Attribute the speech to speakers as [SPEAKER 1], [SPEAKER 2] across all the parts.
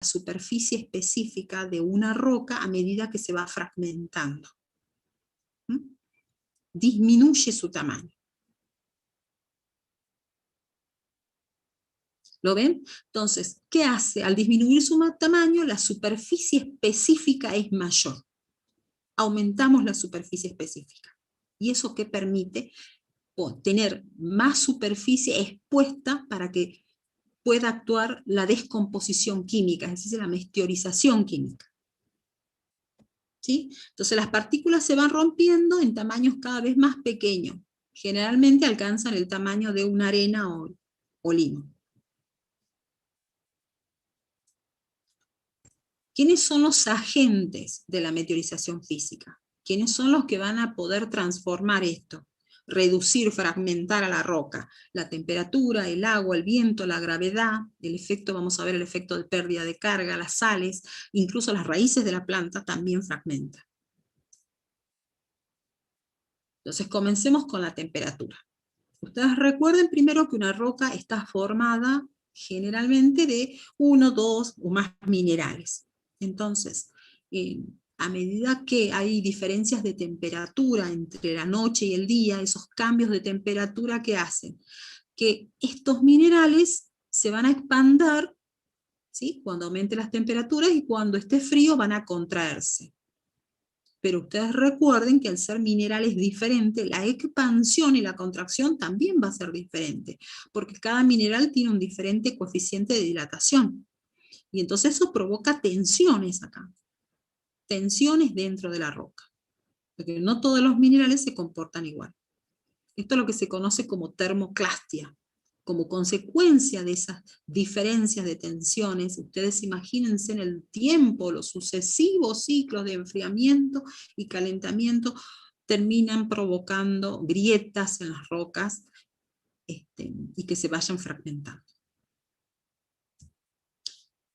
[SPEAKER 1] superficie específica de una roca a medida que se va fragmentando. ¿Mm? Disminuye su tamaño. ¿Lo ven? Entonces, ¿qué hace? Al disminuir su tamaño, la superficie específica es mayor. Aumentamos la superficie específica. ¿Y eso qué permite? Tener más superficie expuesta para que pueda actuar la descomposición química, es decir, la meteorización química. ¿Sí? Entonces las partículas se van rompiendo en tamaños cada vez más pequeños. Generalmente alcanzan el tamaño de una arena o limo. ¿Quiénes son los agentes de la meteorización física? ¿Quiénes son los que van a poder transformar esto? Reducir, fragmentar a la roca. La temperatura, el agua, el viento, la gravedad, el efecto, vamos a ver el efecto de pérdida de carga, las sales, incluso las raíces de la planta también fragmentan. Entonces comencemos con la temperatura. Ustedes recuerden primero que una roca está formada generalmente de 1, 2 o más minerales. Entonces, a medida que hay diferencias de temperatura entre la noche y el día, esos cambios de temperatura que hacen que estos minerales se van a expandir, ¿sí? Cuando aumente las temperaturas, y cuando esté frío van a contraerse. Pero ustedes recuerden que al ser minerales diferentes, la expansión y la contracción también va a ser diferente, porque cada mineral tiene un diferente coeficiente de dilatación. Y entonces eso provoca tensiones acá, tensiones dentro de la roca, porque no todos los minerales se comportan igual. Esto es lo que se conoce como termoclastia. Como consecuencia de esas diferencias de tensiones, ustedes imagínense en el tiempo, los sucesivos ciclos de enfriamiento y calentamiento terminan provocando grietas en las rocas y que se vayan fragmentando.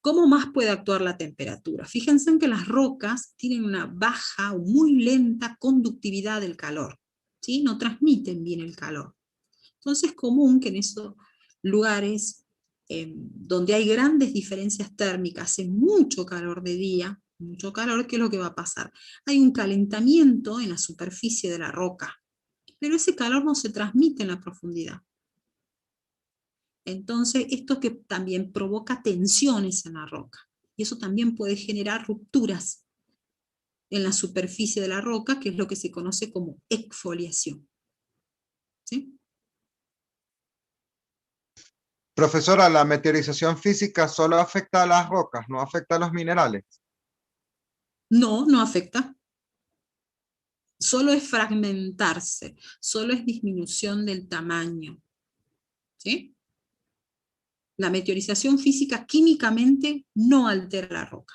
[SPEAKER 1] ¿Cómo más puede actuar la temperatura? Fíjense en que las rocas tienen una baja o muy lenta conductividad del calor, ¿sí? No transmiten bien el calor. Entonces es común que en esos lugares donde hay grandes diferencias térmicas, hace mucho calor de día, mucho calor, ¿qué es lo que va a pasar? Hay un calentamiento en la superficie de la roca, pero ese calor no se transmite en la profundidad. Entonces esto que también provoca tensiones en la roca, y eso también puede generar rupturas en la superficie de la roca, que es lo que se conoce como exfoliación. ¿Sí?
[SPEAKER 2] Profesora, ¿la meteorización física solo afecta a las rocas, no afecta a los minerales?
[SPEAKER 1] No, no afecta. Solo es fragmentarse, solo es disminución del tamaño. ¿Sí? La meteorización física químicamente no altera la roca.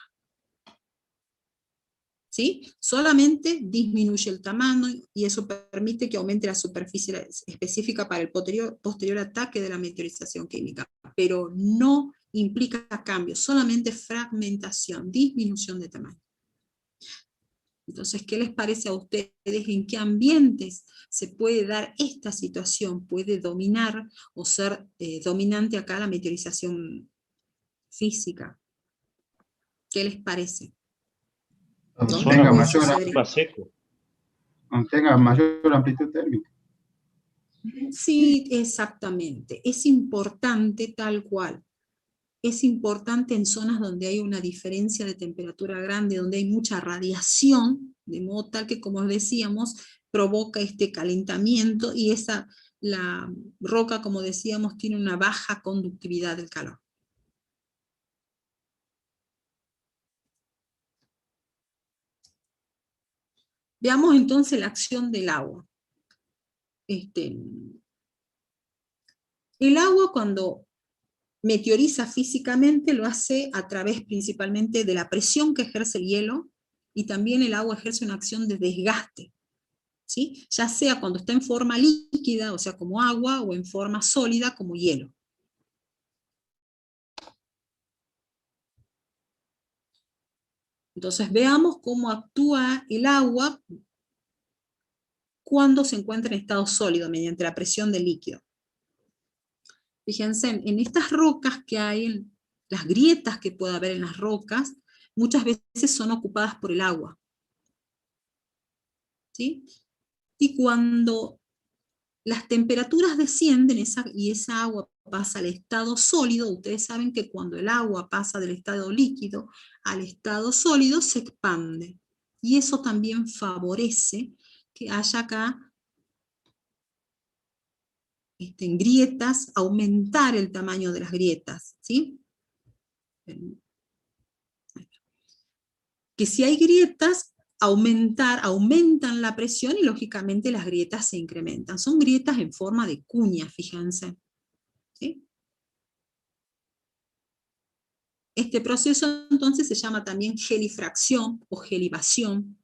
[SPEAKER 1] ¿Sí? Solamente disminuye el tamaño y eso permite que aumente la superficie específica para el posterior ataque de la meteorización química, pero no implica cambio, solamente fragmentación, disminución de tamaño. Entonces, ¿qué les parece a ustedes? ¿En qué ambientes se puede dar esta situación? ¿Puede dominar o ser dominante acá la meteorización física? ¿Qué les parece? ¿Dónde
[SPEAKER 3] Suena
[SPEAKER 1] puede
[SPEAKER 3] como
[SPEAKER 1] suceder?
[SPEAKER 3] seco.
[SPEAKER 4] Tenga mayor amplitud térmica.
[SPEAKER 1] Sí, exactamente. Es importante tal cual. Es importante en zonas donde hay una diferencia de temperatura grande, donde hay mucha radiación, de modo tal que, como decíamos, provoca este calentamiento y la roca, como decíamos, tiene una baja conductividad del calor. Veamos entonces la acción del agua. El agua, cuando meteoriza físicamente, lo hace a través principalmente de la presión que ejerce el hielo, y también el agua ejerce una acción de desgaste, ¿sí? Ya sea cuando está en forma líquida, o sea como agua, o en forma sólida como hielo. Entonces veamos cómo actúa el agua cuando se encuentra en estado sólido, mediante la presión del líquido. Fíjense, en estas rocas que hay las grietas que pueda haber en las rocas, muchas veces son ocupadas por el agua. ¿Sí? Y cuando las temperaturas descienden y esa agua pasa al estado sólido, ustedes saben que cuando el agua pasa del estado líquido al estado sólido se expande. Y eso también favorece que haya acá en grietas, aumentar el tamaño de las grietas, ¿sí? Que si hay grietas, aumentan la presión y lógicamente las grietas se incrementan. Son grietas en forma de cuña, fíjense. ¿Sí? Este proceso entonces se llama también gelifracción o gelivación.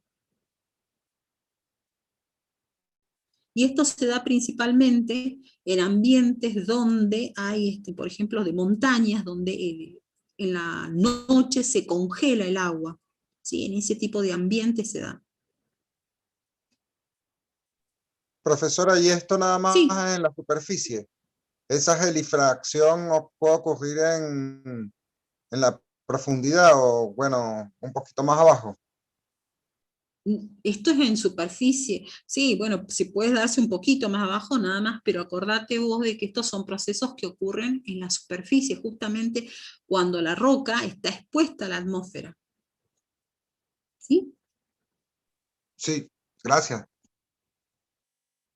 [SPEAKER 1] Y esto se da principalmente en ambientes donde hay, por ejemplo, de montañas, donde en la noche se congela el agua. ¿Sí? En ese tipo de ambiente se da.
[SPEAKER 2] Profesora, ¿y esto nada más
[SPEAKER 1] Sí,
[SPEAKER 2] en la superficie? ¿Esa gelifracción puede ocurrir en la profundidad o, bueno, un poquito más abajo?
[SPEAKER 1] esto es en superficie. Sí, bueno, si puedes darse un poquito más abajo nada más, pero acordate vos de que estos son procesos que ocurren en la superficie, justamente cuando la roca está expuesta a la atmósfera. ¿Sí?
[SPEAKER 2] Sí, gracias.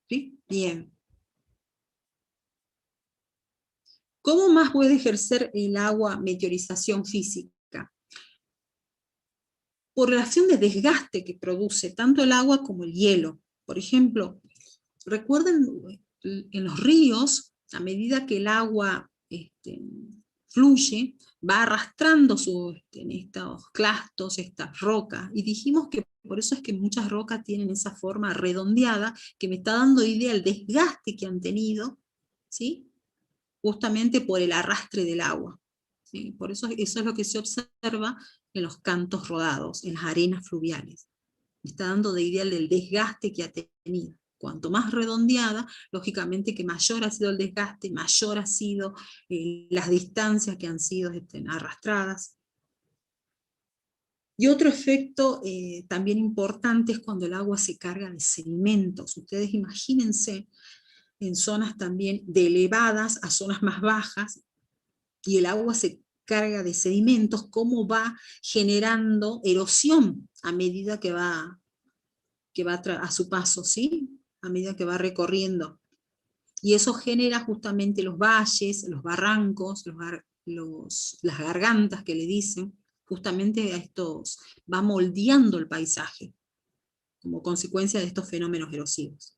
[SPEAKER 1] ¿Sí? Bien. ¿Cómo más puede ejercer el agua meteorización física? Por relación de desgaste que produce tanto el agua como el hielo. Por ejemplo, recuerden en los ríos, a medida que el agua fluye, va arrastrando estos clastos, estas rocas, y dijimos que por eso es que muchas rocas tienen esa forma redondeada, que me está dando idea del desgaste que han tenido, ¿sí? Justamente por el arrastre del agua. ¿Sí? Por eso es lo que se observa en los cantos rodados, en las arenas fluviales. Me está dando de idea del desgaste que ha tenido. Cuanto más redondeada, lógicamente que mayor ha sido el desgaste, mayor ha sido las distancias que han sido arrastradas. Y otro efecto también importante es cuando el agua se carga de sedimentos. Ustedes imagínense en zonas también de elevadas a zonas más bajas, y el agua se carga de sedimentos, cómo va generando erosión a medida que va a su paso, ¿sí? A medida que va recorriendo. Y eso genera justamente los valles, los barrancos, las gargantas que le dicen, justamente a estos, va moldeando el paisaje como consecuencia de estos fenómenos erosivos.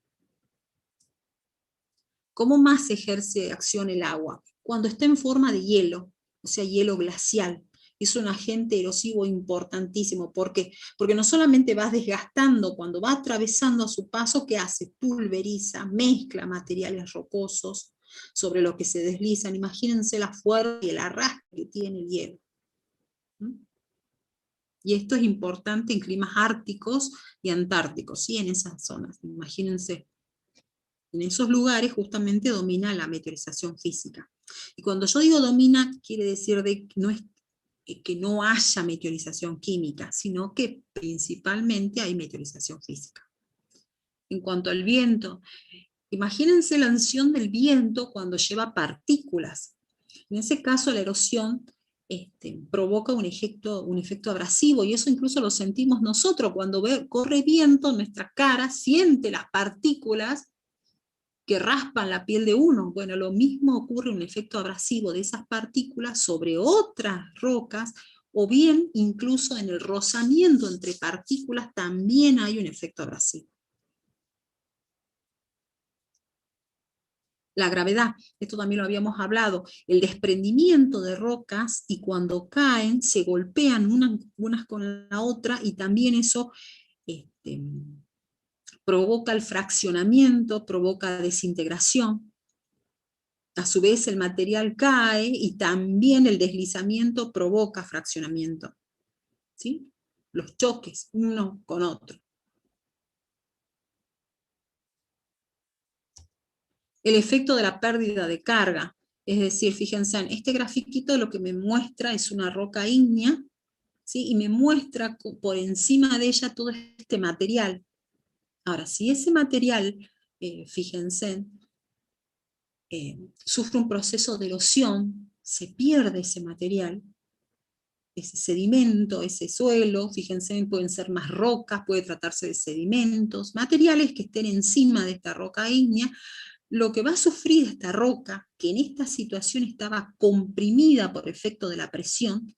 [SPEAKER 1] ¿Cómo más ejerce acción el agua? Cuando está en forma de hielo, o sea, hielo glacial. Es un agente erosivo importantísimo. ¿Por qué? Porque no solamente va desgastando, cuando va atravesando a su paso, ¿qué hace? Pulveriza, mezcla materiales rocosos sobre lo que se deslizan. Imagínense la fuerza y el arrastre que tiene el hielo. Y esto es importante en climas árticos y antárticos, ¿sí? En esas zonas. Imagínense. En esos lugares justamente domina la meteorización física. Y cuando yo digo domina, quiere decir no es que no haya meteorización química, sino que principalmente hay meteorización física. En cuanto al viento, imagínense la acción del viento cuando lleva partículas. En ese caso la erosión provoca un efecto abrasivo, y eso incluso lo sentimos nosotros cuando corre viento, nuestra cara siente las partículas que raspan la piel de uno. Bueno, lo mismo ocurre, un efecto abrasivo de esas partículas sobre otras rocas, o bien incluso en el rozamiento entre partículas también hay un efecto abrasivo. La gravedad, esto también lo habíamos hablado, el desprendimiento de rocas, y cuando caen se golpean unas con la otra, y también eso provoca el fraccionamiento, provoca desintegración. A su vez el material cae y también el deslizamiento provoca fraccionamiento. ¿Sí? Los choques uno con otro. El efecto de la pérdida de carga. Es decir, fíjense, en este grafiquito lo que me muestra es una roca ígnea, ¿sí? Y me muestra por encima de ella todo este material. Ahora, si ese material, fíjense, sufre un proceso de erosión, se pierde ese material, ese sedimento, ese suelo, fíjense, pueden ser más rocas, puede tratarse de sedimentos, materiales que estén encima de esta roca ígnea. Lo que va a sufrir esta roca, que en esta situación estaba comprimida por efecto de la presión,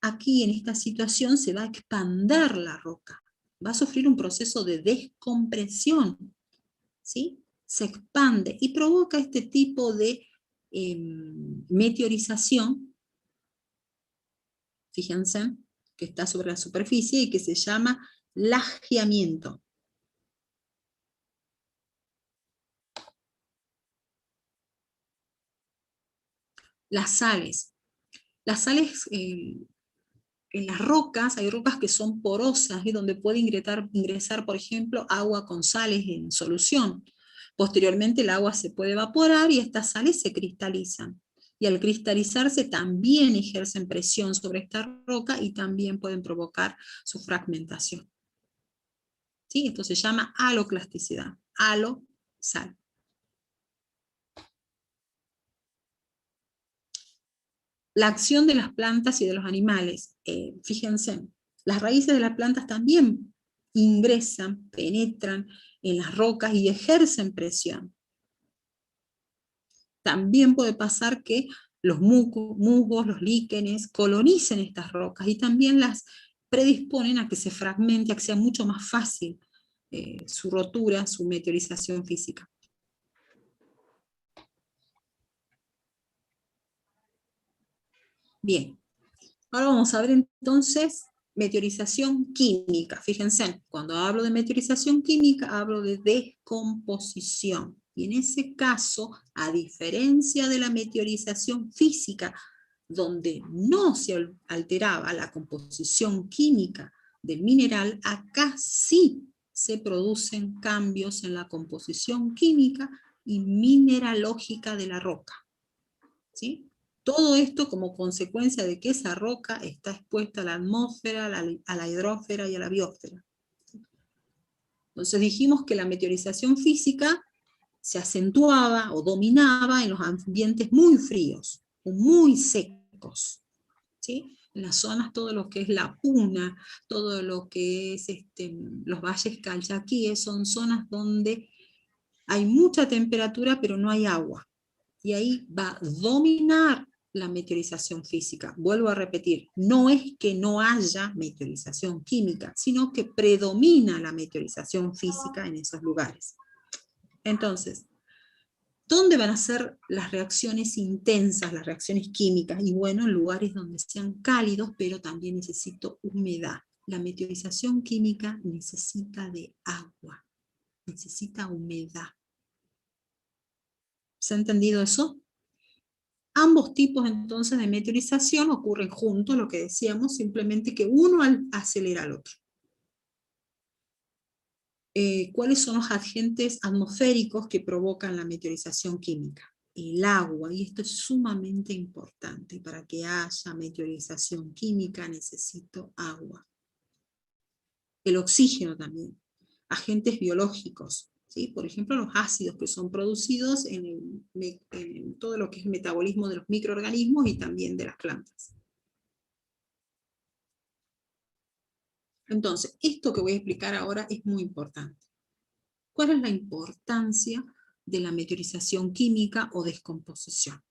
[SPEAKER 1] aquí en esta situación se va a expandir la roca, va a sufrir un proceso de descompresión, ¿sí? Se expande y provoca este tipo de meteorización, fíjense, que está sobre la superficie y que se llama lajeamiento. Las sales. Las sales, en las rocas, hay rocas que son porosas, y donde puede ingresar, por ejemplo, agua con sales en solución. Posteriormente el agua se puede evaporar y estas sales se cristalizan. Y al cristalizarse también ejercen presión sobre esta roca y también pueden provocar su fragmentación. ¿Sí? Esto se llama haloclasticidad. Halo, sal. La acción de las plantas y de los animales. Fíjense, las raíces de las plantas también ingresan, penetran en las rocas y ejercen presión. También puede pasar que los musgos, los líquenes, colonicen estas rocas y también las predisponen a que se fragmente, a que sea mucho más fácil su rotura, su meteorización física. Bien, ahora vamos a ver entonces meteorización química. Fíjense, cuando hablo de meteorización química, hablo de descomposición. Y en ese caso, a diferencia de la meteorización física, donde no se alteraba la composición química del mineral, acá sí se producen cambios en la composición química y mineralógica de la roca. ¿Sí? Todo esto como consecuencia de que esa roca está expuesta a la atmósfera, a la hidrósfera y a la biosfera. Entonces dijimos que la meteorización física se acentuaba o dominaba en los ambientes muy fríos, o muy secos. ¿Sí? En las zonas, todo lo que es la Puna, todo lo que es los valles calchaquíes, son zonas donde hay mucha temperatura pero no hay agua. Y ahí va a dominar la meteorización física. Vuelvo a repetir, no es que no haya meteorización química, sino que predomina la meteorización física en esos lugares. Entonces, ¿dónde van a ser las reacciones intensas, las reacciones químicas? Y bueno, en lugares donde sean cálidos, pero también necesito humedad. La meteorización química necesita de agua, necesita humedad. ¿Se ha entendido eso? Ambos tipos entonces de meteorización ocurren juntos, lo que decíamos, simplemente que uno acelera al otro. ¿Cuáles son los agentes atmosféricos que provocan la meteorización química? El agua, y esto es sumamente importante. Para que haya meteorización química necesito agua. El oxígeno también. Agentes biológicos, ¿sí? Por ejemplo, los ácidos que son producidos en todo lo que es el metabolismo de los microorganismos y también de las plantas. Entonces, esto que voy a explicar ahora es muy importante. ¿Cuál es la importancia de la meteorización química o descomposición?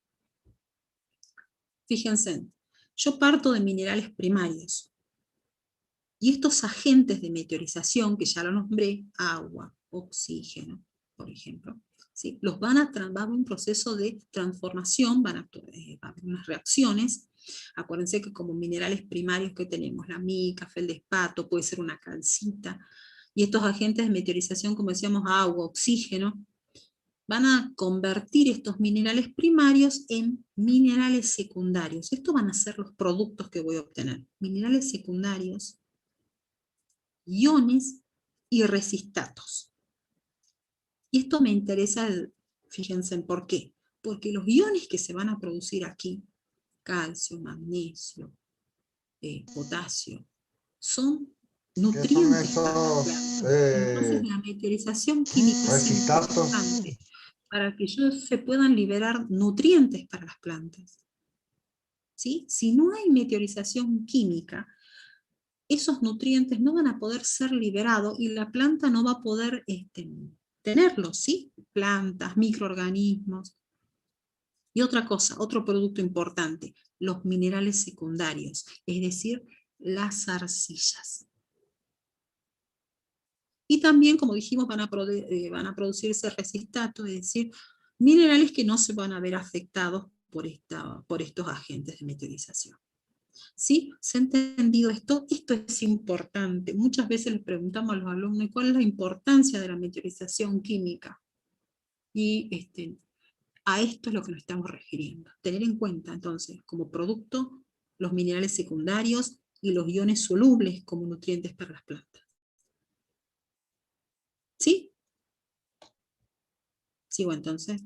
[SPEAKER 1] Fíjense, yo parto de minerales primarios. Y estos agentes de meteorización, que ya lo nombré, agua, oxígeno, por ejemplo, ¿sí? Va a haber un proceso de transformación, va a haber unas reacciones. Acuérdense que como minerales primarios que tenemos, la mica, feldespato, puede ser una calcita, y estos agentes de meteorización, como decíamos, agua, oxígeno, van a convertir estos minerales primarios en minerales secundarios. Estos van a ser los productos que voy a obtener. Minerales secundarios, iones y resistatos. Y esto me interesa, fíjense, ¿por qué? Porque los iones que se van a producir aquí, calcio, magnesio, potasio, son
[SPEAKER 2] ¿Qué son
[SPEAKER 1] nutrientes para las
[SPEAKER 2] esos
[SPEAKER 1] plantas. Entonces la meteorización química es
[SPEAKER 2] recitatos?
[SPEAKER 1] importante para que ellos se puedan liberar nutrientes para las plantas. ¿Sí? Si no hay meteorización química, esos nutrientes no van a poder ser liberados y la planta no va a poder tenerlos, ¿sí? Plantas, microorganismos. Y otra cosa, otro producto importante, los minerales secundarios, es decir, las arcillas. Y también, como dijimos, van a producirse resistatos, es decir, minerales que no se van a ver afectados por estos agentes de meteorización. ¿Sí? ¿Se ha entendido esto? Esto es importante. Muchas veces les preguntamos a los alumnos cuál es la importancia de la meteorización química. Y a esto es lo que nos estamos refiriendo. Tener en cuenta, entonces, como producto, los minerales secundarios y los iones solubles como nutrientes para las plantas. ¿Sí? Sigo entonces.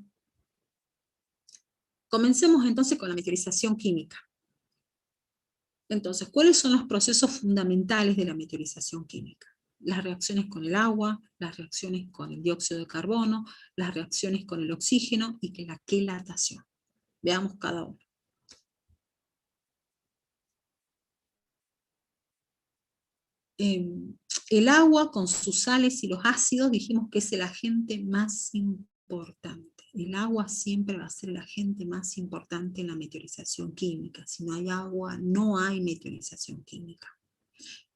[SPEAKER 1] Comencemos entonces con la meteorización química. Entonces, ¿cuáles son los procesos fundamentales de la meteorización química? Las reacciones con el agua, las reacciones con el dióxido de carbono, las reacciones con el oxígeno y la quelatación. Veamos cada uno. El agua con sus sales y los ácidos dijimos que es el agente más importante. El agua siempre va a ser el agente más importante en la meteorización química. Si no hay agua, no hay meteorización química.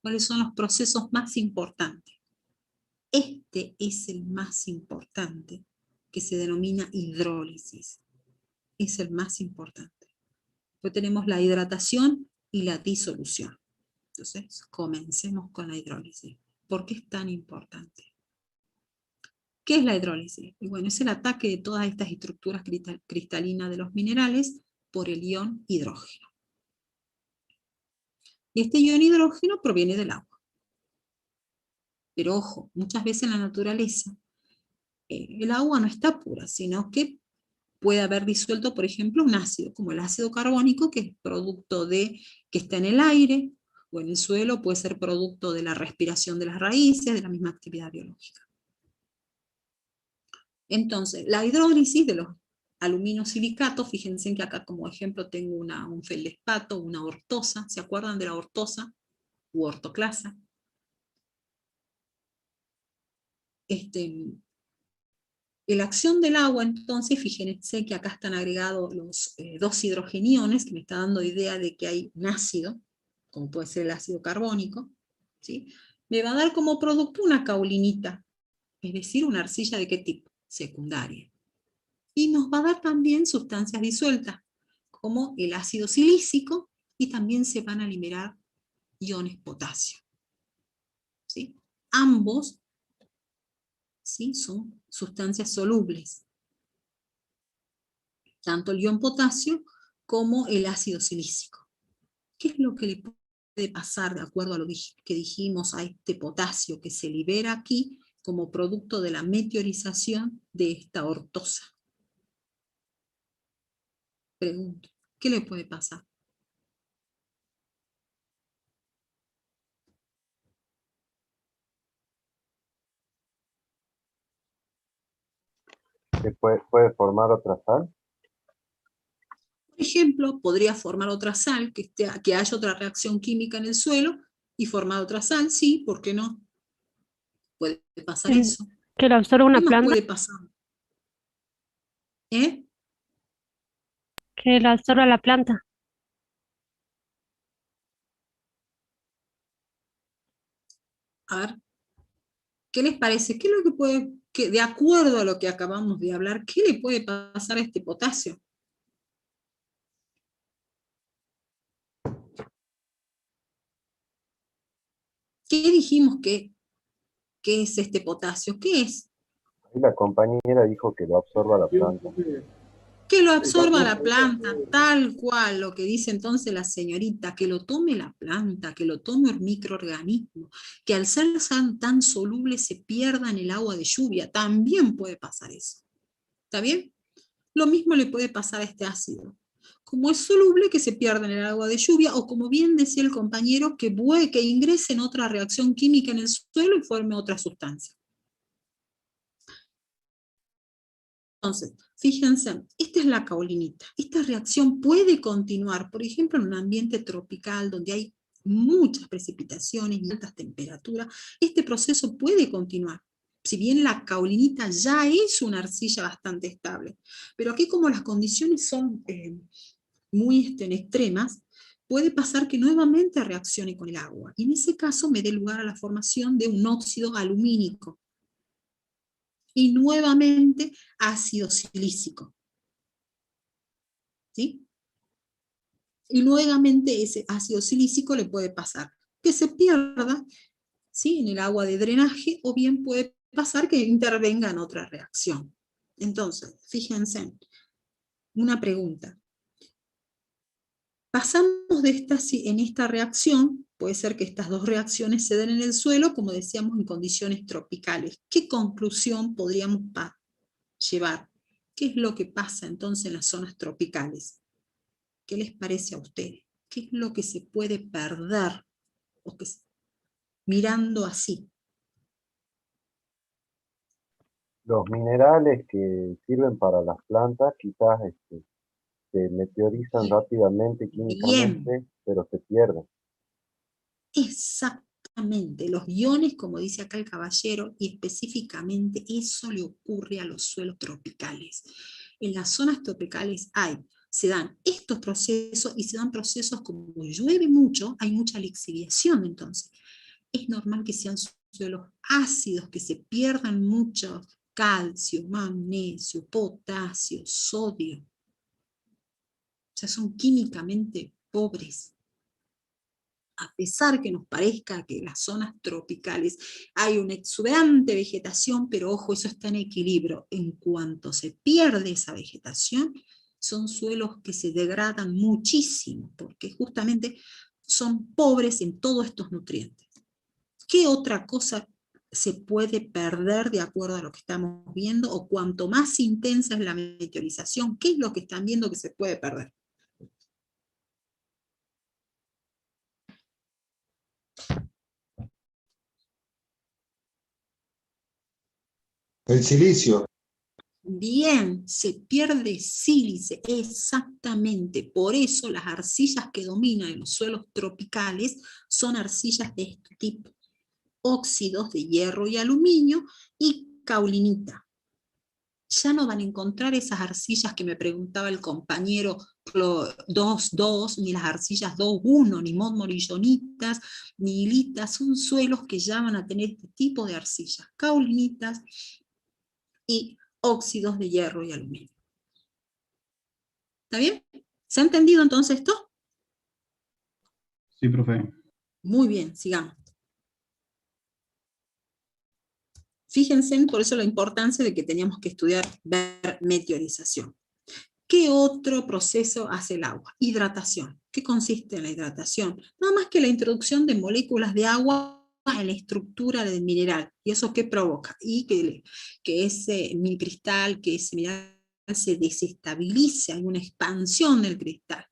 [SPEAKER 1] ¿Cuáles son los procesos más importantes? Este es el más importante, que se denomina hidrólisis. Es el más importante. Después tenemos la hidratación y la disolución. Entonces, comencemos con la hidrólisis. ¿Por qué es tan importante? ¿Qué es la hidrólisis? Y bueno, es el ataque de todas estas estructuras cristalinas de los minerales por el ion hidrógeno. Y este ion hidrógeno proviene del agua. Pero ojo, muchas veces en la naturaleza el agua no está pura, sino que puede haber disuelto, por ejemplo, un ácido, como el ácido carbónico, que es producto de que está en el aire o en el suelo, puede ser producto de la respiración de las raíces, de la misma actividad biológica. Entonces, la hidrólisis de los aluminosilicatos, fíjense que acá como ejemplo tengo un feldespato, una ortosa, ¿se acuerdan de la ortosa u ortoclasa? La acción del agua, entonces, fíjense que acá están agregados los dos hidrogeniones, que me está dando idea de que hay un ácido, como puede ser el ácido carbónico, ¿sí? Me va a dar como producto una caulinita, es decir, una arcilla ¿de qué tipo? Secundaria. Y nos va a dar también sustancias disueltas, como el ácido silícico, y también se van a liberar iones potasio. ¿Sí? Ambos, ¿sí?, son sustancias solubles. Tanto el ion potasio como el ácido silícico. ¿Qué es lo que le puede pasar, de acuerdo a lo que dijimos, a este potasio que se libera aquí como producto de la meteorización de esta ortosa? Pregunto, ¿qué le puede pasar?
[SPEAKER 3] ¿Se puede formar otra sal?
[SPEAKER 1] Por ejemplo, podría formar otra sal, que haya otra reacción química en el suelo y formar otra sal, sí, ¿por qué no? Puede pasar eso.
[SPEAKER 5] Que lo absorba
[SPEAKER 1] ¿Qué
[SPEAKER 5] una
[SPEAKER 1] más
[SPEAKER 5] planta,
[SPEAKER 1] puede pasar? ¿Eh?
[SPEAKER 5] que lo absorba la planta.
[SPEAKER 1] A ver, ¿qué les parece? ¿Qué es lo que puede, de acuerdo a lo que acabamos de hablar, qué le puede pasar a este potasio? ¿Qué dijimos que es este potasio? ¿Qué es?
[SPEAKER 3] Ahí la compañera dijo que lo absorba la planta.
[SPEAKER 1] Que lo absorba la planta, tal cual, lo que dice entonces la señorita, que lo tome la planta, que lo tome el microorganismo, que al ser tan soluble se pierda en el agua de lluvia, también puede pasar eso. ¿Está bien? Lo mismo le puede pasar a este ácido. Como es soluble, que se pierda en el agua de lluvia, o como bien decía el compañero, que ingrese en otra reacción química en el suelo y forme otra sustancia. Entonces, fíjense, esta es la caolinita. Esta reacción puede continuar, por ejemplo, en un ambiente tropical donde hay muchas precipitaciones y altas temperaturas. Este proceso puede continuar. Si bien la caolinita ya es una arcilla bastante estable. Pero aquí, como las condiciones son muy extremas, puede pasar que nuevamente reaccione con el agua. Y en ese caso me dé lugar a la formación de un óxido alumínico. Y nuevamente ácido silícico. ¿Sí? Y nuevamente ese ácido silícico le puede pasar que se pierda, ¿sí?, en el agua de drenaje, o bien puede pasar que intervenga en otra reacción. Entonces, fíjense, una pregunta. Pasamos en esta reacción, puede ser que estas dos reacciones se den en el suelo, como decíamos, en condiciones tropicales. ¿Qué conclusión podríamos llevar? ¿Qué es lo que pasa entonces en las zonas tropicales? ¿Qué les parece a ustedes? ¿Qué es lo que se puede perder mirando así?
[SPEAKER 3] Los minerales que sirven para las plantas quizás se meteorizan rápidamente
[SPEAKER 1] Bien,
[SPEAKER 3] químicamente, pero se pierden.
[SPEAKER 1] exactamente. Los iones, como dice acá el caballero, y específicamente eso le ocurre a los suelos tropicales. En las zonas tropicales se dan estos procesos, y se dan procesos como llueve mucho, hay mucha lixiviación. Entonces es normal que sean suelos ácidos, que se pierdan mucho calcio, magnesio, potasio, sodio. O sea, son químicamente pobres. A pesar que nos parezca que en las zonas tropicales hay una exuberante vegetación, pero ojo, eso está en equilibrio. En cuanto se pierde esa vegetación, son suelos que se degradan muchísimo, porque justamente son pobres en todos estos nutrientes. ¿Qué otra cosa se puede perder de acuerdo a lo que estamos viendo? O cuanto más intensa es la meteorización, ¿qué es lo que están viendo que se puede perder?
[SPEAKER 2] El silicio.
[SPEAKER 1] Bien, se pierde sílice, exactamente. Por eso las arcillas que dominan en los suelos tropicales son arcillas de este tipo. Óxidos de hierro y aluminio y caulinita. Ya no van a encontrar esas arcillas que me preguntaba el compañero 2,2, ni las arcillas 2,1, ni morillonitas, ni hilitas. Son suelos que ya van a tener este tipo de arcillas, caulinitas y óxidos de hierro y aluminio. ¿Está bien? ¿Se ha entendido entonces esto?
[SPEAKER 4] Sí, profe.
[SPEAKER 1] Muy bien, sigamos. Fíjense, por eso la importancia de que teníamos que estudiar, ver meteorización. ¿Qué otro proceso hace el agua? Hidratación. ¿Qué consiste en la hidratación? Nada más que la introducción de moléculas de agua en la estructura del mineral. ¿Y eso qué provoca? Y que ese cristal, que ese mineral se desestabilice, hay una expansión del cristal.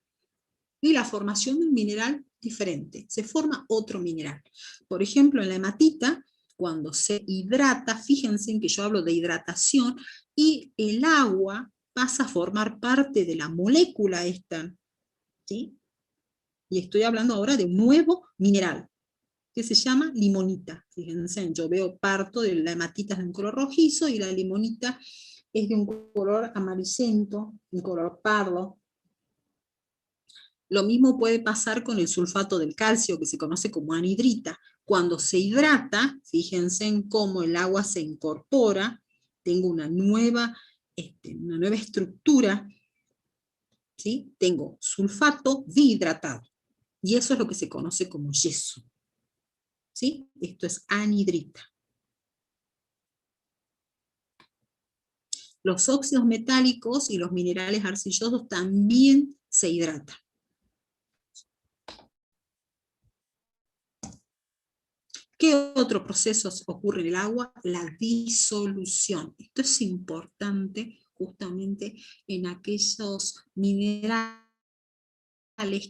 [SPEAKER 1] Y la formación de un mineral diferente. Se forma otro mineral. Por ejemplo, en la hematita, cuando se hidrata, fíjense en que yo hablo de hidratación, y el agua pasa a formar parte de la molécula esta, ¿sí? Y estoy hablando ahora de un nuevo mineral, que se llama limonita. Fíjense, yo veo parto de la hematita de un color rojizo, y la limonita es de un color amarillento, un color pardo. Lo mismo puede pasar con el sulfato del calcio, que se conoce como anhidrita. Cuando se hidrata, fíjense en cómo el agua se incorpora, tengo una nueva estructura, ¿sí? Tengo sulfato dihidratado, y eso es lo que se conoce como yeso, ¿sí? Esto es anhidrita. Los óxidos metálicos y los minerales arcillosos también se hidratan. ¿Qué otros procesos ocurren en el agua? La disolución. Esto es importante justamente en aquellos minerales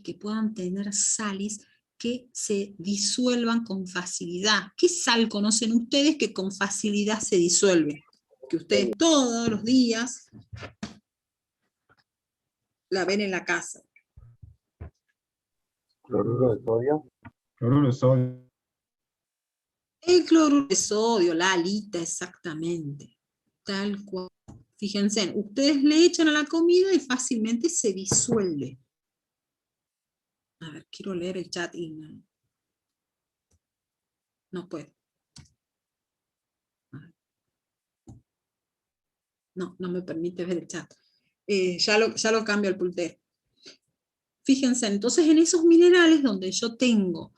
[SPEAKER 1] que puedan tener sales que se disuelvan con facilidad. ¿Qué sal conocen ustedes que con facilidad se disuelve? Que ustedes todos los días la ven en la casa.
[SPEAKER 3] Cloruro de sodio.
[SPEAKER 4] Cloruro de sodio.
[SPEAKER 1] El cloruro de sodio, la halita, exactamente. Tal cual. Fíjense, ustedes le echan a la comida y fácilmente se disuelve. A ver, quiero leer el chat y no puedo. No me permite ver el chat. Ya lo cambio al puntero. Fíjense, entonces en esos minerales donde yo tengo,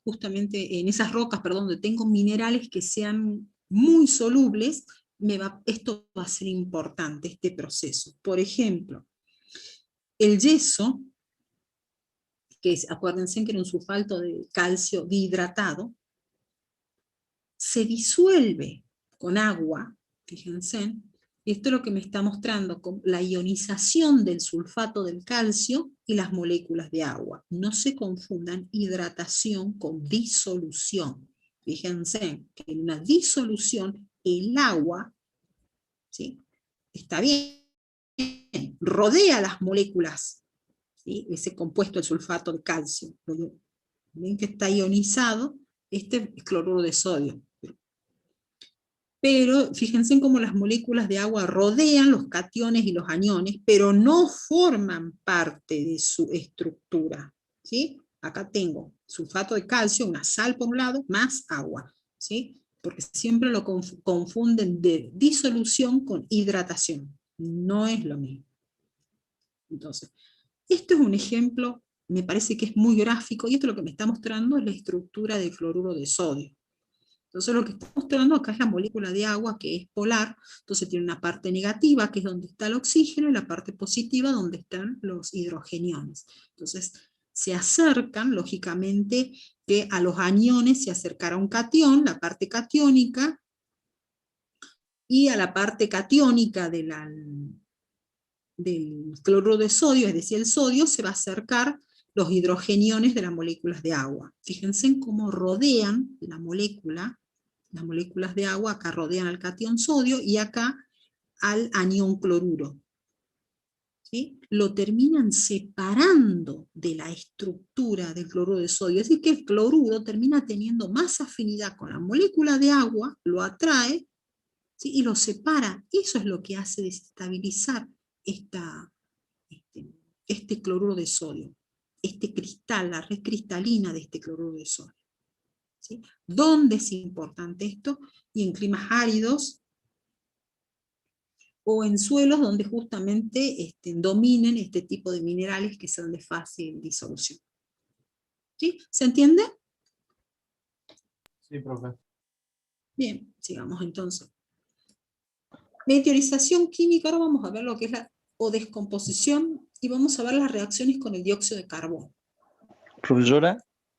[SPEAKER 1] justamente en esas rocas, perdón, donde tengo minerales que sean muy solubles, esto va a ser importante, este proceso. Por ejemplo, el yeso, acuérdense que era un sulfato de calcio dihidratado, se disuelve con agua, fíjense, y esto es lo que me está mostrando, con la ionización del sulfato del calcio y las moléculas de agua. No se confundan hidratación con disolución. Fíjense que en una disolución el agua, ¿sí?, está bien, rodea las moléculas, ¿sí?, ese compuesto, el sulfato de calcio. Ven que está ionizado, este es cloruro de sodio. Pero fíjense cómo las moléculas de agua rodean los cationes y los aniones, pero no forman parte de su estructura, ¿sí? Acá tengo sulfato de calcio, una sal por un lado, más agua, ¿sí? Porque siempre lo confunden de disolución con hidratación. No es lo mismo. Entonces, esto es un ejemplo, me parece que es muy gráfico, y esto lo que me está mostrando es la estructura del cloruro de sodio. Entonces lo que está mostrando acá es la molécula de agua, que es polar, entonces tiene una parte negativa, que es donde está el oxígeno, y la parte positiva, donde están los hidrogeniones. Entonces se acercan, lógicamente, que a los aniones se acercará un catión, la parte catiónica, y a la parte catiónica del cloruro de sodio, es decir, el sodio, se va a acercar los hidrogeniones de las moléculas de agua. Fíjense en cómo rodean la molécula. Las moléculas de agua acá rodean al catión sodio y acá al anión cloruro. ¿Sí? Lo terminan separando de la estructura del cloruro de sodio. Es decir, que el cloruro termina teniendo más afinidad con la molécula de agua, lo atrae, ¿sí?, y lo separa. Eso es lo que hace desestabilizar este cloruro de sodio. Este cristal, la red cristalina de este cloruro de sodio. ¿Sí? ¿Dónde es importante esto? Y en climas áridos o en suelos donde justamente dominen este tipo de minerales que son de fácil disolución. ¿Sí? ¿Se entiende?
[SPEAKER 4] Sí, profe.
[SPEAKER 1] Bien, sigamos entonces. Meteorización química, ahora vamos a ver lo que es o descomposición, y vamos a ver las reacciones con el dióxido de carbono.
[SPEAKER 6] Profesora,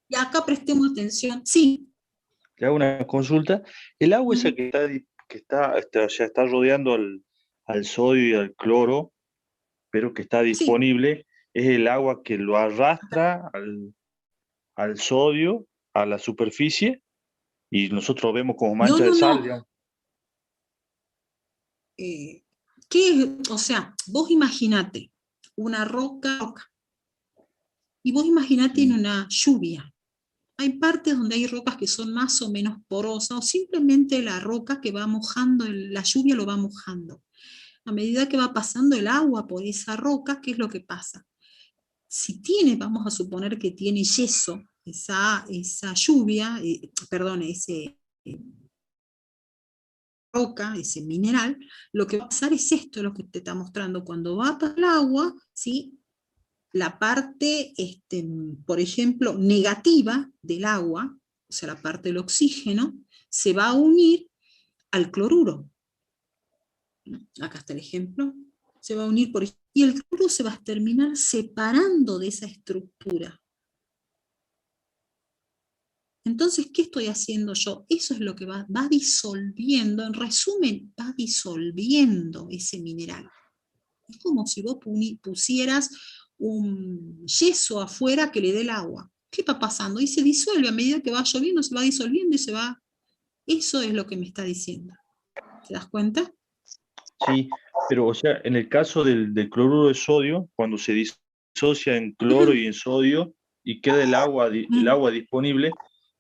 [SPEAKER 1] Y acá prestemos atención. Sí.
[SPEAKER 6] le hago una consulta. El agua esa que ya está rodeando al sodio y al cloro, pero que está disponible, es el agua que lo arrastra al sodio, a la superficie, y nosotros vemos como mancha de sal, digamos.
[SPEAKER 1] O sea, vos imaginate una roca, y vos imaginate en una lluvia. Hay partes donde hay rocas que son más o menos porosas, o simplemente la roca que va mojando, la lluvia lo va mojando. A medida que va pasando el agua por esa roca, ¿qué es lo que pasa? Si vamos a suponer que tiene yeso, esa lluvia, roca, ese mineral, lo que va a pasar es esto, lo que te está mostrando. Cuando va a pasar el agua, ¿sí?, la parte, por ejemplo, negativa del agua, o sea, la parte del oxígeno, se va a unir al cloruro. Acá está el ejemplo. Se va a unir, y el cloruro se va a terminar separando de esa estructura. Entonces, ¿qué estoy haciendo yo? Eso es lo que va disolviendo, en resumen, va disolviendo ese mineral. Es como si vos pusieras un yeso afuera que le dé el agua. ¿Qué va pasando? Y se disuelve, a medida que va lloviendo, se va disolviendo y se va. Eso es lo que me está diciendo. ¿Te das cuenta?
[SPEAKER 6] Sí, pero o sea, en el caso del cloruro de sodio, cuando se disocia en cloro y en sodio y queda el agua disponible,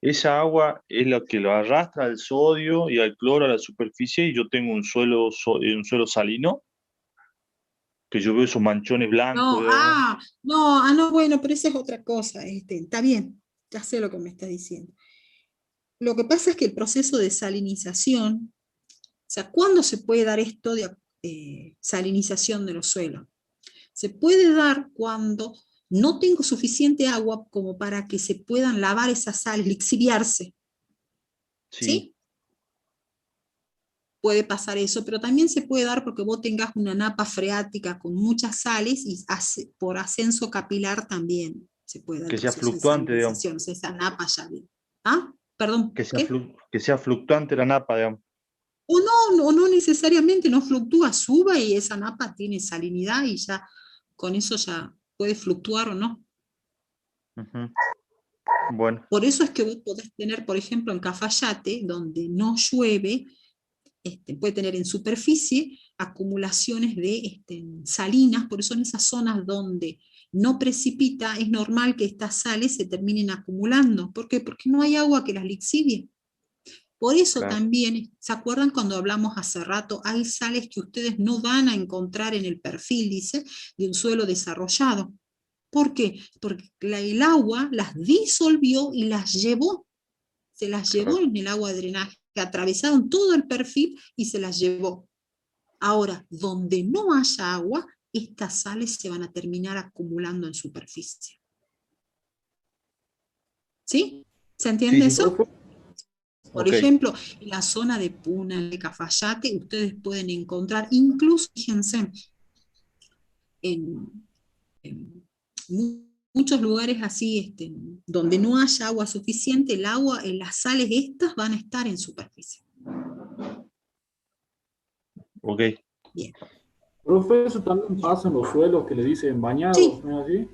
[SPEAKER 6] esa agua es la que lo arrastra al sodio y al cloro a la superficie y yo tengo un suelo, un suelo salino, que yo veo esos manchones blancos,
[SPEAKER 1] No,
[SPEAKER 6] digamos.
[SPEAKER 1] no, bueno, pero esa es otra cosa. Está bien, ya sé lo que me estás diciendo. Lo que pasa es que el proceso de salinización, o sea, ¿cuándo se puede dar esto de salinización de los suelos? Se puede dar cuando no tengo suficiente agua como para que se puedan lavar esas sales, lixiviarse,
[SPEAKER 6] Sí,
[SPEAKER 1] ¿sí? Puede pasar eso, pero también se puede dar porque vos tengas una napa freática con muchas sales y por ascenso capilar también se puede dar el
[SPEAKER 6] que sea
[SPEAKER 1] proceso de
[SPEAKER 6] fluctuante, digamos.
[SPEAKER 1] salinización, o sea, esa napa ya viene. ¿Ah? Perdón,
[SPEAKER 6] Que sea,
[SPEAKER 1] ¿qué?
[SPEAKER 6] que sea fluctuante la napa, digamos.
[SPEAKER 1] O no necesariamente, no fluctúa, suba y esa napa tiene salinidad y ya con eso ya puede fluctuar o no.
[SPEAKER 6] Ujú. Bueno,
[SPEAKER 1] Por eso es que vos podés tener, por ejemplo, en Cafayate, donde no llueve, puede tener en superficie acumulaciones de salinas, por eso en esas zonas donde no precipita, es normal que estas sales se terminen acumulando. ¿Por qué? Porque no hay agua que las lixivie. Por eso
[SPEAKER 6] claro.
[SPEAKER 1] también, ¿se acuerdan cuando hablamos hace rato? Hay sales que ustedes no van a encontrar en el perfil, dice, de un suelo desarrollado. ¿Por qué? Porque el agua las disolvió y las llevó, se las llevó
[SPEAKER 6] Claro.
[SPEAKER 1] en el agua de drenaje, que atravesaron todo el perfil y se las llevó. Ahora, donde no haya agua, estas sales se van a terminar acumulando en superficie. ¿Sí? ¿Se
[SPEAKER 6] Sí,
[SPEAKER 1] entiende
[SPEAKER 6] sí.
[SPEAKER 1] eso? Por
[SPEAKER 6] Ok.
[SPEAKER 1] ejemplo, en la zona de Puna, de Cafayate, ustedes pueden encontrar, incluso, fíjense, en, en muchos lugares así, donde no haya agua suficiente, el agua, las sales estas van a estar en superficie.
[SPEAKER 6] Ok.
[SPEAKER 1] Bien.
[SPEAKER 4] Profe, eso también pasa en los suelos que le dicen bañados,
[SPEAKER 1] Sí,
[SPEAKER 4] ¿no es así?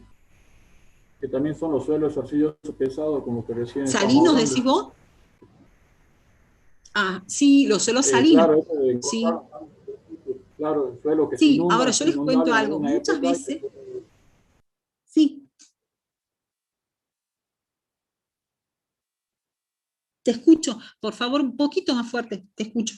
[SPEAKER 4] Que también son los suelos arcillosos pesados, como que recién estamos
[SPEAKER 1] salinos
[SPEAKER 4] hablando.
[SPEAKER 1] decís vos. Ah, sí, los suelos salinos.
[SPEAKER 4] Claro, eso de encontrar,
[SPEAKER 1] Sí,
[SPEAKER 4] claro, el suelo que
[SPEAKER 1] sí. Ahora yo
[SPEAKER 4] se
[SPEAKER 1] les
[SPEAKER 4] inundaba
[SPEAKER 1] cuento
[SPEAKER 4] en
[SPEAKER 1] algo.
[SPEAKER 4] alguna
[SPEAKER 1] Muchas
[SPEAKER 4] época.
[SPEAKER 1] veces, sí, te escucho. Por favor, un poquito más fuerte. Te escucho.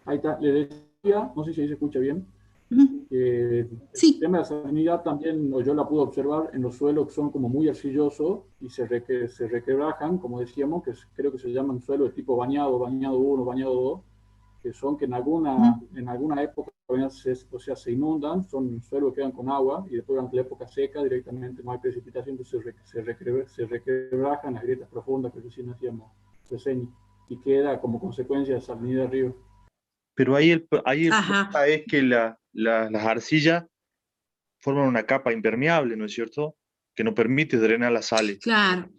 [SPEAKER 4] Ahí está, le decía, no sé si ahí se escucha bien,
[SPEAKER 1] Ujú.
[SPEAKER 4] que el
[SPEAKER 1] Sí,
[SPEAKER 4] tema de la salinidad también, o yo la pude observar en los suelos que son como muy arcillosos y se requebrajan, como decíamos, creo que se llaman suelos de tipo bañado, bañado 1, bañado 2, que son que
[SPEAKER 1] ujú,
[SPEAKER 4] en alguna época o sea, se inundan, son suelos que quedan con agua y después durante la época seca directamente no hay precipitación, entonces se requebrajan las grietas profundas que recién hacíamos reseña y queda como consecuencia de salinidad del río.
[SPEAKER 6] Pero ahí el
[SPEAKER 1] ajá,
[SPEAKER 6] problema es que las arcillas forman una capa impermeable, ¿no es cierto? Que no permite drenar las sales.
[SPEAKER 1] claro.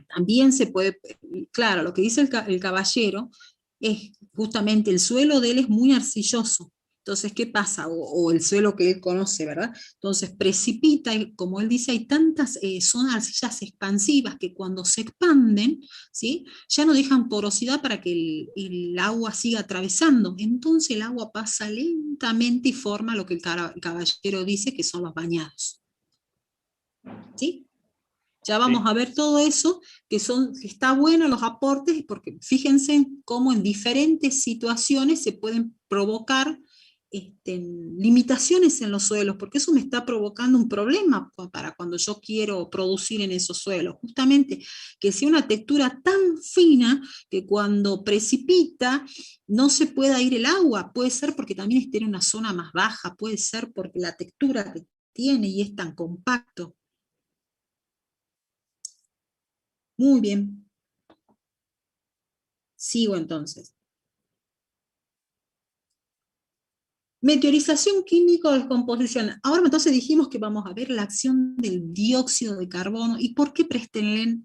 [SPEAKER 1] También se puede, claro, lo que dice el caballero es justamente el suelo de él es muy arcilloso. Entonces, ¿qué pasa? O el suelo que él conoce, ¿verdad? Entonces, precipita, y como él dice, hay tantas, son arcillas expansivas que cuando se expanden, ¿sí? Ya no dejan porosidad para que el agua siga atravesando. Entonces, el agua pasa lentamente y forma lo que el caballero dice que son los bañados. ¿Sí? Ya vamos
[SPEAKER 6] ¿Sí?
[SPEAKER 1] a ver todo eso, que está bueno los aportes, porque fíjense cómo en diferentes situaciones se pueden provocar limitaciones en los suelos, porque eso me está provocando un problema para cuando yo quiero producir en esos suelos. Justamente que sea una textura tan fina que cuando precipita no se pueda ir el agua. Puede ser porque también esté en una zona más baja, puede ser porque la textura que tiene y es tan compacto. Muy bien. Sigo entonces. Meteorización químico-descomposición. Ahora entonces dijimos que vamos a ver la acción del dióxido de carbono. ¿Y por qué presten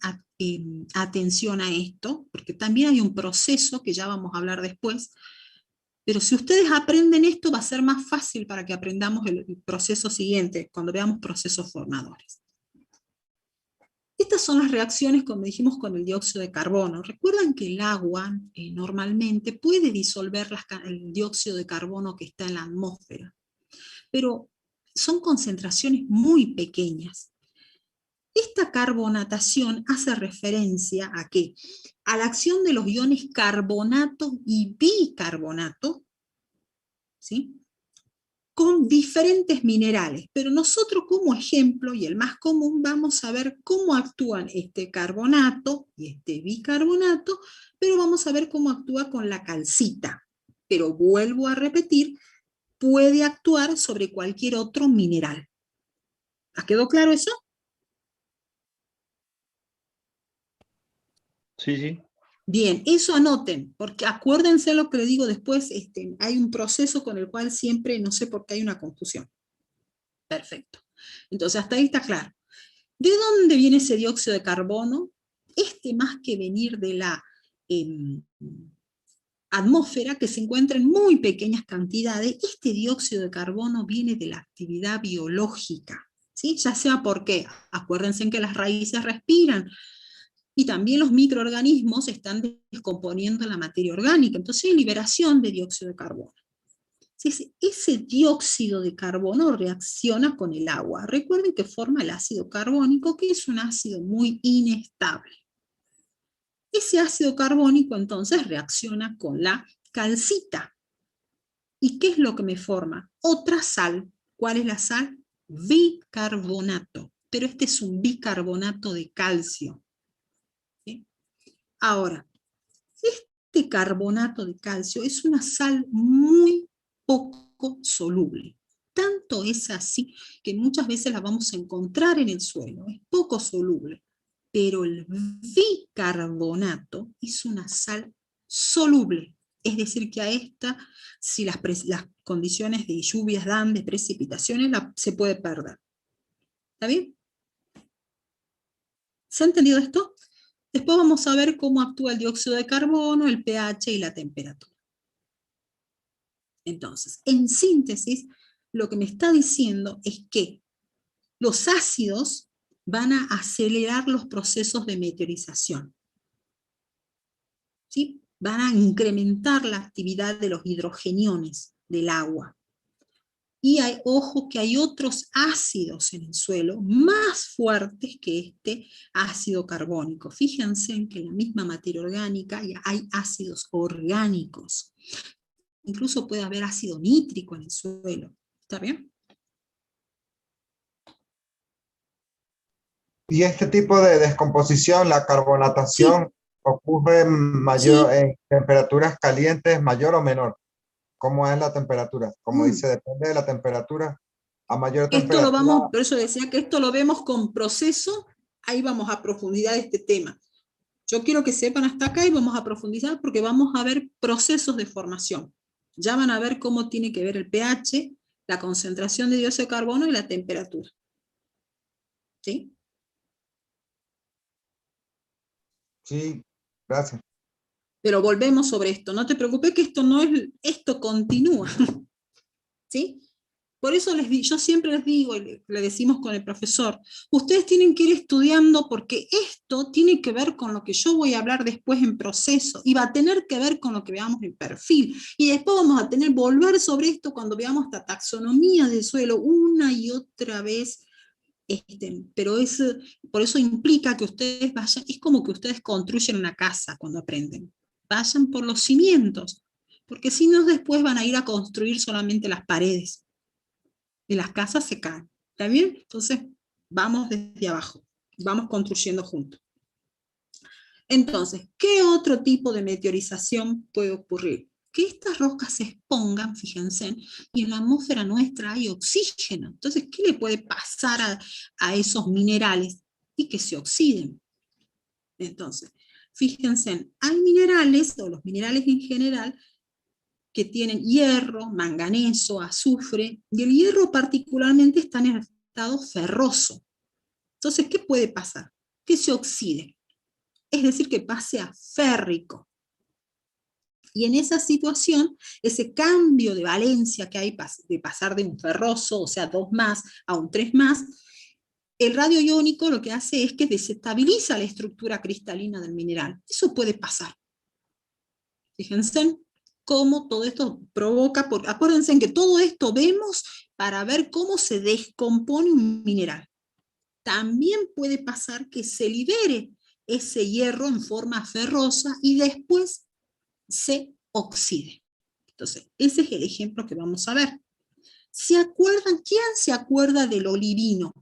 [SPEAKER 1] atención a esto? Porque también hay un proceso que ya vamos a hablar después. Pero si ustedes aprenden esto, va a ser más fácil para que aprendamos el proceso siguiente, cuando veamos procesos formadores. Estas son las reacciones, como dijimos, con el dióxido de carbono. Recuerdan que el agua normalmente puede disolver el dióxido de carbono que está en la atmósfera, pero son concentraciones muy pequeñas. Esta carbonatación hace referencia ¿a qué? A la acción de los iones carbonato y bicarbonato, ¿sí?, con diferentes minerales, pero nosotros como ejemplo, y el más común, vamos a ver cómo actúan este carbonato y este bicarbonato, pero vamos a ver cómo actúa con la calcita. Pero vuelvo a repetir, puede actuar sobre cualquier otro mineral. ¿Ha quedado claro eso?
[SPEAKER 6] Sí, sí.
[SPEAKER 1] Bien, eso anoten, porque acuérdense lo que les digo después, hay un proceso con el cual siempre, no sé por qué hay una confusión. Perfecto. Entonces, hasta ahí está claro. ¿De dónde viene ese dióxido de carbono? Más que venir de la atmósfera, que se encuentra en muy pequeñas cantidades, este dióxido de carbono viene de la actividad biológica, ¿sí? Ya sea porque, acuérdense que las raíces respiran, y también los microorganismos están descomponiendo la materia orgánica, entonces hay liberación de dióxido de carbono. Ese dióxido de carbono reacciona con el agua. Recuerden que forma el ácido carbónico, que es un ácido muy inestable. Ese ácido carbónico entonces reacciona con la calcita. ¿Y qué es lo que me forma? Otra sal. ¿Cuál es la sal? Bicarbonato. Pero este es un bicarbonato de calcio. ¿Sí? Ahora, este carbonato de calcio es una sal muy poco soluble. Tanto es así que muchas veces la vamos a encontrar en el suelo, es poco soluble. Pero el bicarbonato es una sal soluble. Es decir, que a esta, si las condiciones de lluvias dan, de precipitaciones, se puede perder. ¿Está bien? ¿Se ha entendido esto? Después vamos a ver cómo actúa el dióxido de carbono, el pH y la temperatura. Entonces, en síntesis, lo que me está diciendo es que los ácidos van a acelerar los procesos de meteorización. ¿Sí? Van a incrementar la actividad de los hidrogeniones del agua. Y ojo que hay otros ácidos en el suelo más fuertes que este ácido carbónico. Fíjense en que en la misma materia orgánica hay ácidos orgánicos. Incluso puede haber ácido nítrico en el suelo. ¿Está bien?
[SPEAKER 2] Y este tipo de descomposición, la carbonatación, ocurre en temperaturas calientes, mayor o menor. ¿Cómo es la temperatura? Como dice, depende de la temperatura. A mayor temperatura.
[SPEAKER 1] Esto lo vamos, por eso decía que esto lo vemos con proceso, ahí vamos a profundizar este tema. Yo quiero que sepan hasta acá y vamos a profundizar porque vamos a ver procesos de formación. Ya van a ver cómo tiene que ver el pH, la concentración de dióxido de carbono y la temperatura. ¿Sí?
[SPEAKER 2] Sí, gracias.
[SPEAKER 1] Pero volvemos sobre esto. No te preocupes que esto no es, esto continúa. ¿Sí? Por eso yo siempre les digo, y le decimos con el profesor, ustedes tienen que ir estudiando porque esto tiene que ver con lo que yo voy a hablar después en proceso, y va a tener que ver con lo que veamos en perfil, y después vamos a volver sobre esto cuando veamos esta taxonomía del suelo una y otra vez, pero por eso implica que ustedes vayan, es como que ustedes construyen una casa cuando aprenden, vayan por los cimientos, porque si no después van a ir a construir solamente las paredes, y las casas se caen. ¿Está bien? Entonces, vamos desde abajo. Vamos construyendo juntos. Entonces, ¿qué otro tipo de meteorización puede ocurrir? Que estas rocas se expongan, fíjense, y en la atmósfera nuestra hay oxígeno. Entonces, ¿qué le puede pasar a esos minerales? Y que se oxiden. Entonces, fíjense, hay minerales, o los minerales en general, que tienen hierro, manganeso, azufre, y el hierro particularmente está en estado ferroso. Entonces, ¿qué puede pasar? Que se oxide, es decir, que pase a férrico. Y en esa situación, ese cambio de valencia que hay de pasar de un ferroso, o sea, 2 más, a un 3 más, el radio iónico lo que hace es que desestabiliza la estructura cristalina del mineral. Eso puede pasar. Fíjense cómo todo esto provoca, acuérdense que todo esto vemos para ver cómo se descompone un mineral. También puede pasar que se libere ese hierro en forma ferrosa y después se oxide. Entonces, ese es el ejemplo que vamos a ver. ¿Se acuerdan? ¿Quién se acuerda del olivino?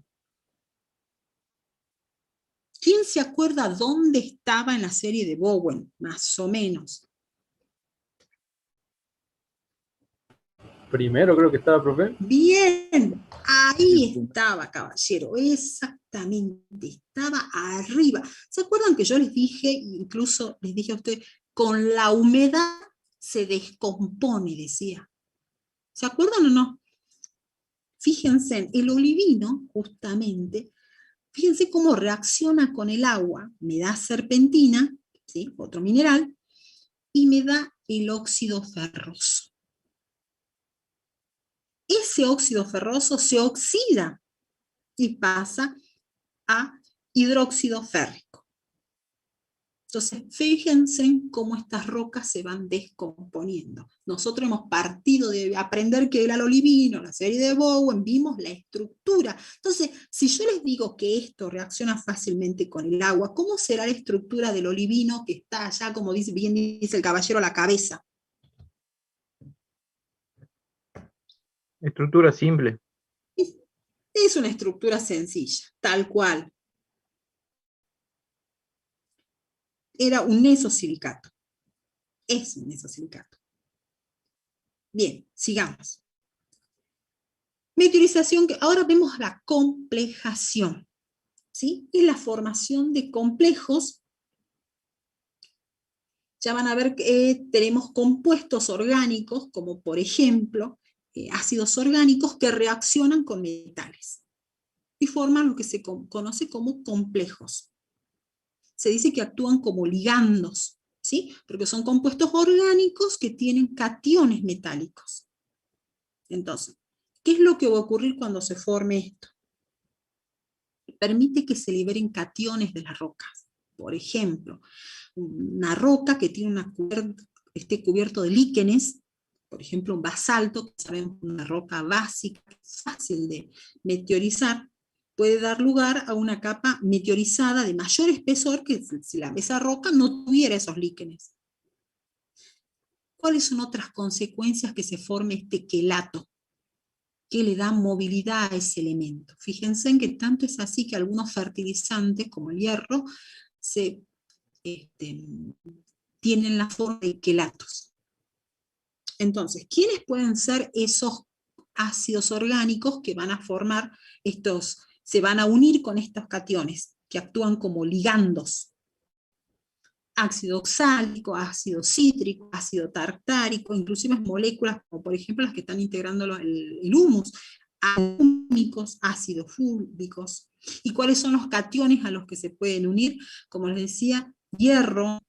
[SPEAKER 1] ¿Quién se acuerda dónde estaba en la serie de Bowen? Más o menos.
[SPEAKER 4] Primero creo que estaba, profe.
[SPEAKER 1] Bien, ahí estaba, caballero, exactamente, estaba arriba. ¿Se acuerdan que yo les dije, incluso les dije a ustedes, con la humedad se descompone, decía? ¿Se acuerdan o no? Fíjense, el olivino, justamente, fíjense cómo reacciona con el agua, me da serpentina, ¿sí? Otro mineral, y me da el óxido ferroso. Ese óxido ferroso se oxida y pasa a hidróxido férrico. Entonces, fíjense cómo estas rocas se van descomponiendo. Nosotros hemos partido de aprender que era el olivino, la serie de Bowen, vimos la estructura. Entonces, si yo les digo que esto reacciona fácilmente con el agua, ¿cómo será la estructura del olivino que está allá, como dice, bien dice el caballero, a la cabeza?
[SPEAKER 7] Estructura simple.
[SPEAKER 1] Es una estructura sencilla, tal cual. Era un nesosilicato. Es un nesosilicato. Bien, sigamos. Meteorización, que ahora vemos la complejación, ¿sí? Es la formación de complejos. Ya van a ver que tenemos compuestos orgánicos, como por ejemplo, ácidos orgánicos que reaccionan con metales y forman lo que se conoce como complejos. Se dice que actúan como ligandos, ¿sí? Porque son compuestos orgánicos que tienen cationes metálicos. Entonces, ¿qué es lo que va a ocurrir cuando se forme esto? Permite que se liberen cationes de las rocas. Por ejemplo, una roca que tiene esté cubierto de líquenes, por ejemplo un basalto, que sabemos una roca básica, fácil de meteorizar, puede dar lugar a una capa meteorizada de mayor espesor que si esa roca no tuviera esos líquenes. ¿Cuáles son otras consecuencias que se forme este quelato? Que le da movilidad a ese elemento. Fíjense en que tanto es así que algunos fertilizantes, como el hierro, tienen la forma de quelatos. Entonces, ¿quiénes pueden ser esos ácidos orgánicos que van a formar se van a unir con estos cationes, que actúan como ligandos? Ácido oxálico, ácido cítrico, ácido tartárico, inclusive moléculas como por ejemplo las que están integrando el humus, húmicos, ácidos fúlvicos. ¿Y cuáles son los cationes a los que se pueden unir? Como les decía, hierro,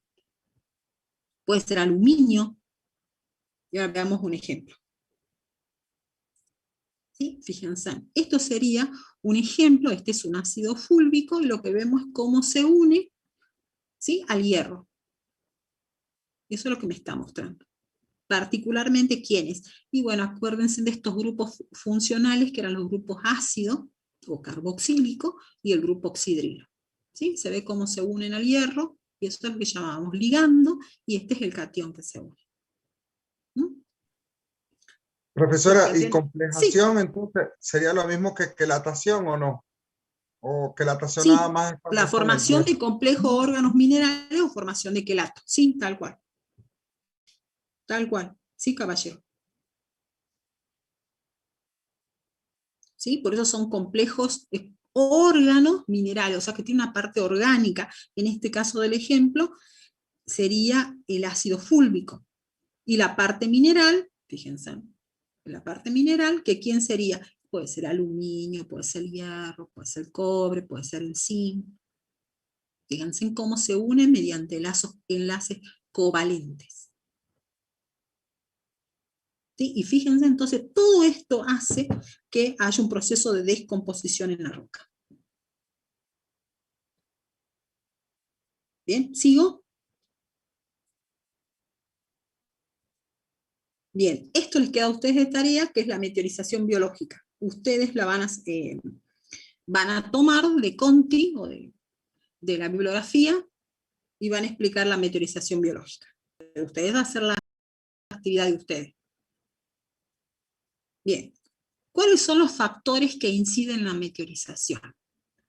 [SPEAKER 1] puede ser aluminio. Y ahora veamos un ejemplo. ¿Sí? Fíjense, esto sería un ejemplo, este es un ácido fúlvico, y lo que vemos es cómo se une, ¿sí?, al hierro. Eso es lo que me está mostrando. Particularmente, ¿quiénes? Y bueno, acuérdense de estos grupos funcionales, que eran los grupos ácido o carboxílico, y el grupo oxidrilo. ¿Sí? Se ve cómo se unen al hierro, y eso es lo que llamamos ligando, y este es el catión que se une.
[SPEAKER 2] Profesora, ¿y complejación
[SPEAKER 1] sí,
[SPEAKER 2] entonces sería lo mismo que quelatación o no? ¿O quelatación
[SPEAKER 1] sí,
[SPEAKER 2] nada más?
[SPEAKER 1] la formación de complejos órganos minerales o formación de quelato. Sí, tal cual. Tal cual. Sí, caballero. ¿Sí? Por eso son complejos órganos minerales, o sea que tiene una parte orgánica. En este caso del ejemplo sería el ácido fúlvico. Y la parte mineral, fíjense, la parte mineral, que ¿quién sería? Puede ser aluminio, puede ser hierro, puede ser cobre, puede ser el zinc. Fíjense en cómo se unen mediante enlaces covalentes. ¿Sí? Y fíjense entonces, todo esto hace que haya un proceso de descomposición en la roca. ¿Bien? ¿Sigo? Bien, esto les queda a ustedes de tarea, que es la meteorización biológica. Ustedes la van a tomar de Conti, o de la bibliografía, y van a explicar la meteorización biológica. Ustedes van a hacer la actividad de ustedes. Bien, ¿cuáles son los factores que inciden en la meteorización?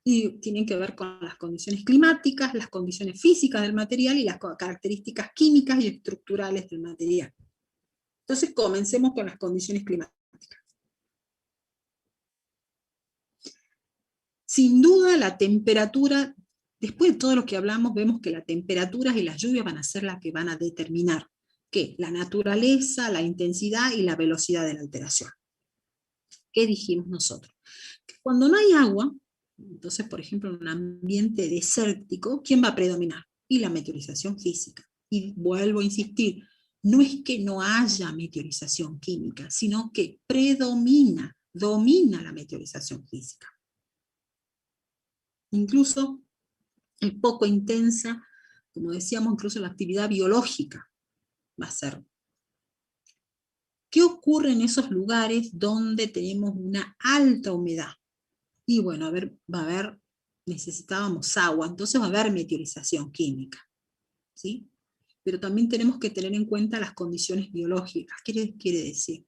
[SPEAKER 1] Y tienen que ver con las condiciones climáticas, las condiciones físicas del material y las características químicas y estructurales del material. Entonces comencemos con las condiciones climáticas. Sin duda la temperatura, después de todo lo que hablamos, vemos que las temperaturas y las lluvias van a ser las que van a determinar ¿qué? La naturaleza, la intensidad y la velocidad de la alteración. ¿Qué dijimos nosotros? Que cuando no hay agua, entonces por ejemplo en un ambiente desértico, ¿quién va a predominar? Y la meteorización física. Y vuelvo a insistir, no es que no haya meteorización química, sino que domina la meteorización física. Incluso es poco intensa, como decíamos, incluso la actividad biológica va a ser. ¿Qué ocurre en esos lugares donde tenemos una alta humedad? Y bueno, necesitábamos agua, entonces va a haber meteorización química, ¿sí? Pero también tenemos que tener en cuenta las condiciones biológicas. ¿Qué quiere decir?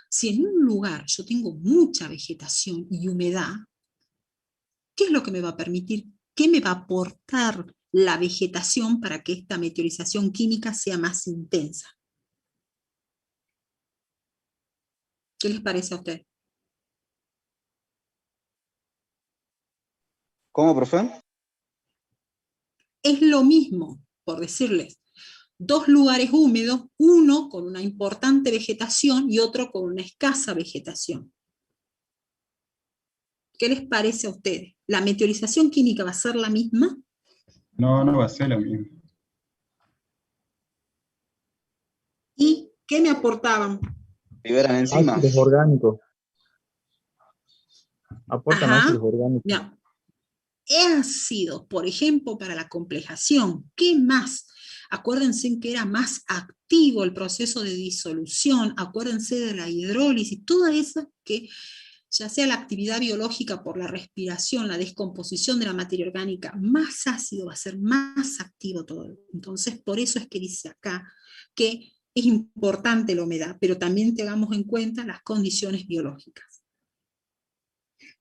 [SPEAKER 1] Si en un lugar yo tengo mucha vegetación y humedad, ¿qué es lo que me va a permitir? ¿Qué me va a aportar la vegetación para que esta meteorización química sea más intensa? ¿Qué les parece a ustedes?
[SPEAKER 7] ¿Cómo, profe?
[SPEAKER 1] Es lo mismo, por decirles, dos lugares húmedos, uno con una importante vegetación y otro con una escasa vegetación. ¿Qué les parece a ustedes? ¿La meteorización química va a ser la misma?
[SPEAKER 8] No, no va a ser lo mismo.
[SPEAKER 1] ¿Y qué me aportaban?
[SPEAKER 7] Liberan enzimas.
[SPEAKER 9] Ácidos orgánicos. Aportan
[SPEAKER 1] Ajá.
[SPEAKER 9] ácidos orgánicos.
[SPEAKER 1] Ya. Ácidos, por ejemplo, para la complejación. ¿Qué más? Acuérdense que era más activo el proceso de disolución, acuérdense de la hidrólisis, toda esa que, ya sea la actividad biológica por la respiración, la descomposición de la materia orgánica, más ácido va a ser más activo todo. Entonces, por eso es que dice acá que es importante la humedad, pero también tengamos en cuenta las condiciones biológicas.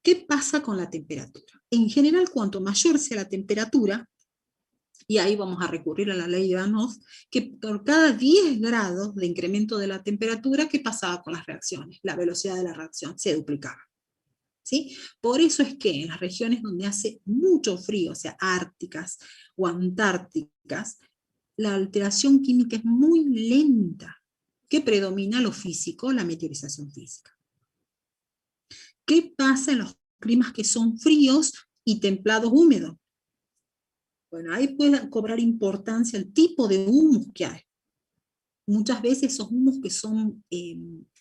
[SPEAKER 1] ¿Qué pasa con la temperatura? En general, cuanto mayor sea la temperatura, y ahí vamos a recurrir a la ley de Van-Hoff, que por cada 10 grados de incremento de la temperatura, ¿qué pasaba con las reacciones? La velocidad de la reacción se duplicaba. ¿Sí? Por eso es que en las regiones donde hace mucho frío, o sea, árticas o antárticas, la alteración química es muy lenta. ¿Qué predomina? Lo físico, la meteorización física. ¿Qué pasa en los climas que son fríos y templados húmedos? Bueno, ahí puede cobrar importancia el tipo de humus que hay. Muchas veces esos humus que son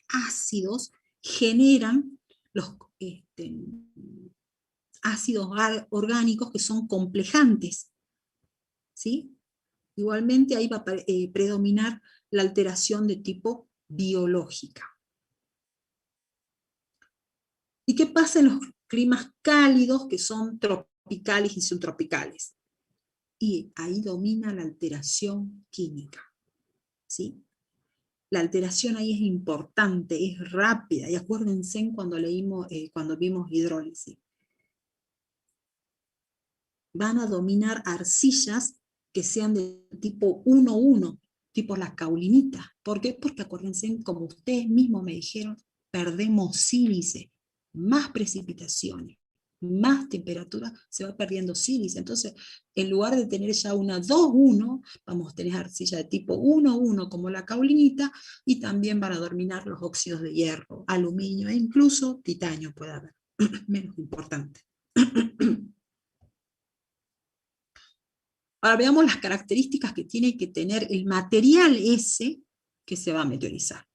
[SPEAKER 1] ácidos generan los ácidos orgánicos que son complejantes, ¿sí? Igualmente ahí va a predominar la alteración de tipo biológica. ¿Y qué pasa en los climas cálidos que son tropicales y subtropicales? Y ahí domina la alteración química, ¿sí? La alteración ahí es importante, es rápida, y acuérdense cuando vimos hidrólisis. Van a dominar arcillas que sean de tipo 1,1, tipo las caulinitas. ¿Por qué? Porque acuérdense, como ustedes mismos me dijeron, perdemos sílice, más precipitaciones. más temperatura, se va perdiendo sílice. Entonces, en lugar de tener ya una 2-1, vamos a tener arcilla de tipo 1-1 como la caulinita, y también van a dominar los óxidos de hierro, aluminio e incluso titanio puede haber, menos importante. Ahora veamos las características que tiene que tener el material ese que se va a meteorizar.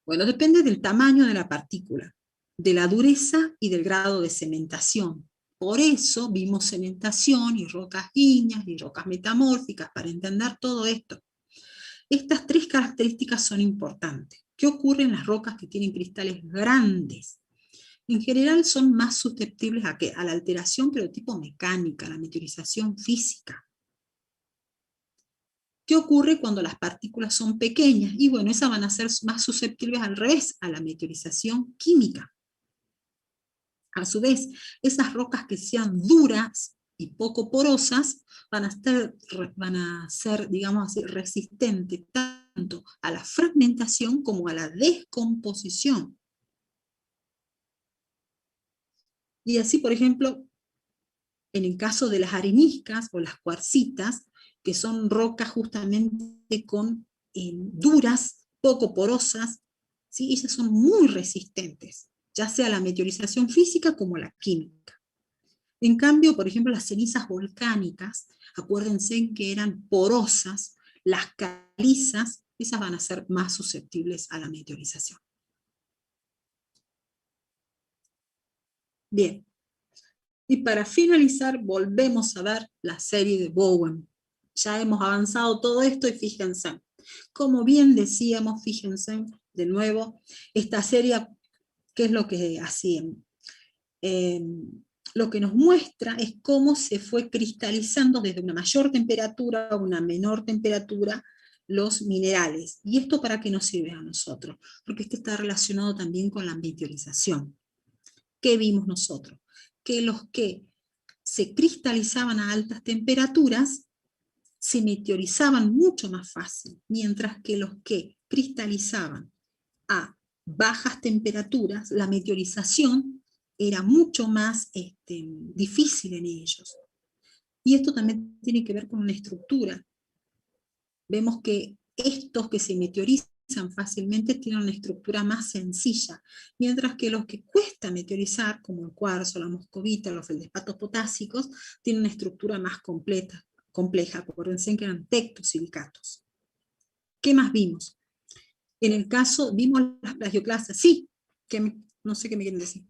[SPEAKER 1] Bueno, depende del tamaño de la partícula, de la dureza y del grado de cementación. Por eso vimos cementación y rocas ígneas y rocas metamórficas, para entender todo esto. Estas tres características son importantes. ¿Qué ocurre en las rocas que tienen cristales grandes? En general son más susceptibles a la alteración, pero de tipo mecánica, a la meteorización física. ¿Qué ocurre cuando las partículas son pequeñas? Y bueno, esas van a ser más susceptibles al revés, a la meteorización química. A su vez, esas rocas que sean duras y poco porosas van a ser, digamos así, resistentes tanto a la fragmentación como a la descomposición. Y así, por ejemplo, en el caso de las areniscas o las cuarcitas, que son rocas justamente duras, poco porosas, ¿sí? Ellas son muy resistentes, ya sea a la meteorización física como a la química. En cambio, por ejemplo, las cenizas volcánicas, acuérdense que eran porosas, las calizas, esas van a ser más susceptibles a la meteorización. Bien. Y para finalizar, volvemos a ver la serie de Bowen. Ya hemos avanzado todo esto y fíjense, como bien decíamos, fíjense de nuevo, esta serie, ¿qué es lo que hacían? Lo que nos muestra es cómo se fue cristalizando desde una mayor temperatura a una menor temperatura los minerales. ¿Y esto para qué nos sirve a nosotros? Porque esto está relacionado también con la meteorización. ¿Qué vimos nosotros? Que los que se cristalizaban a altas temperaturas se meteorizaban mucho más fácil, mientras que los que cristalizaban a bajas temperaturas, la meteorización era mucho más difícil en ellos. Y esto también tiene que ver con una estructura. Vemos que estos que se meteorizan fácilmente tienen una estructura más sencilla, mientras que los que cuesta meteorizar, como el cuarzo, la moscovita, los feldespatos potásicos, tienen una estructura más compleja. Acuérdense que eran tectosilicatos. ¿Qué más vimos? En el caso, vimos las plagioclasas. Sí, no sé qué me quieren decir.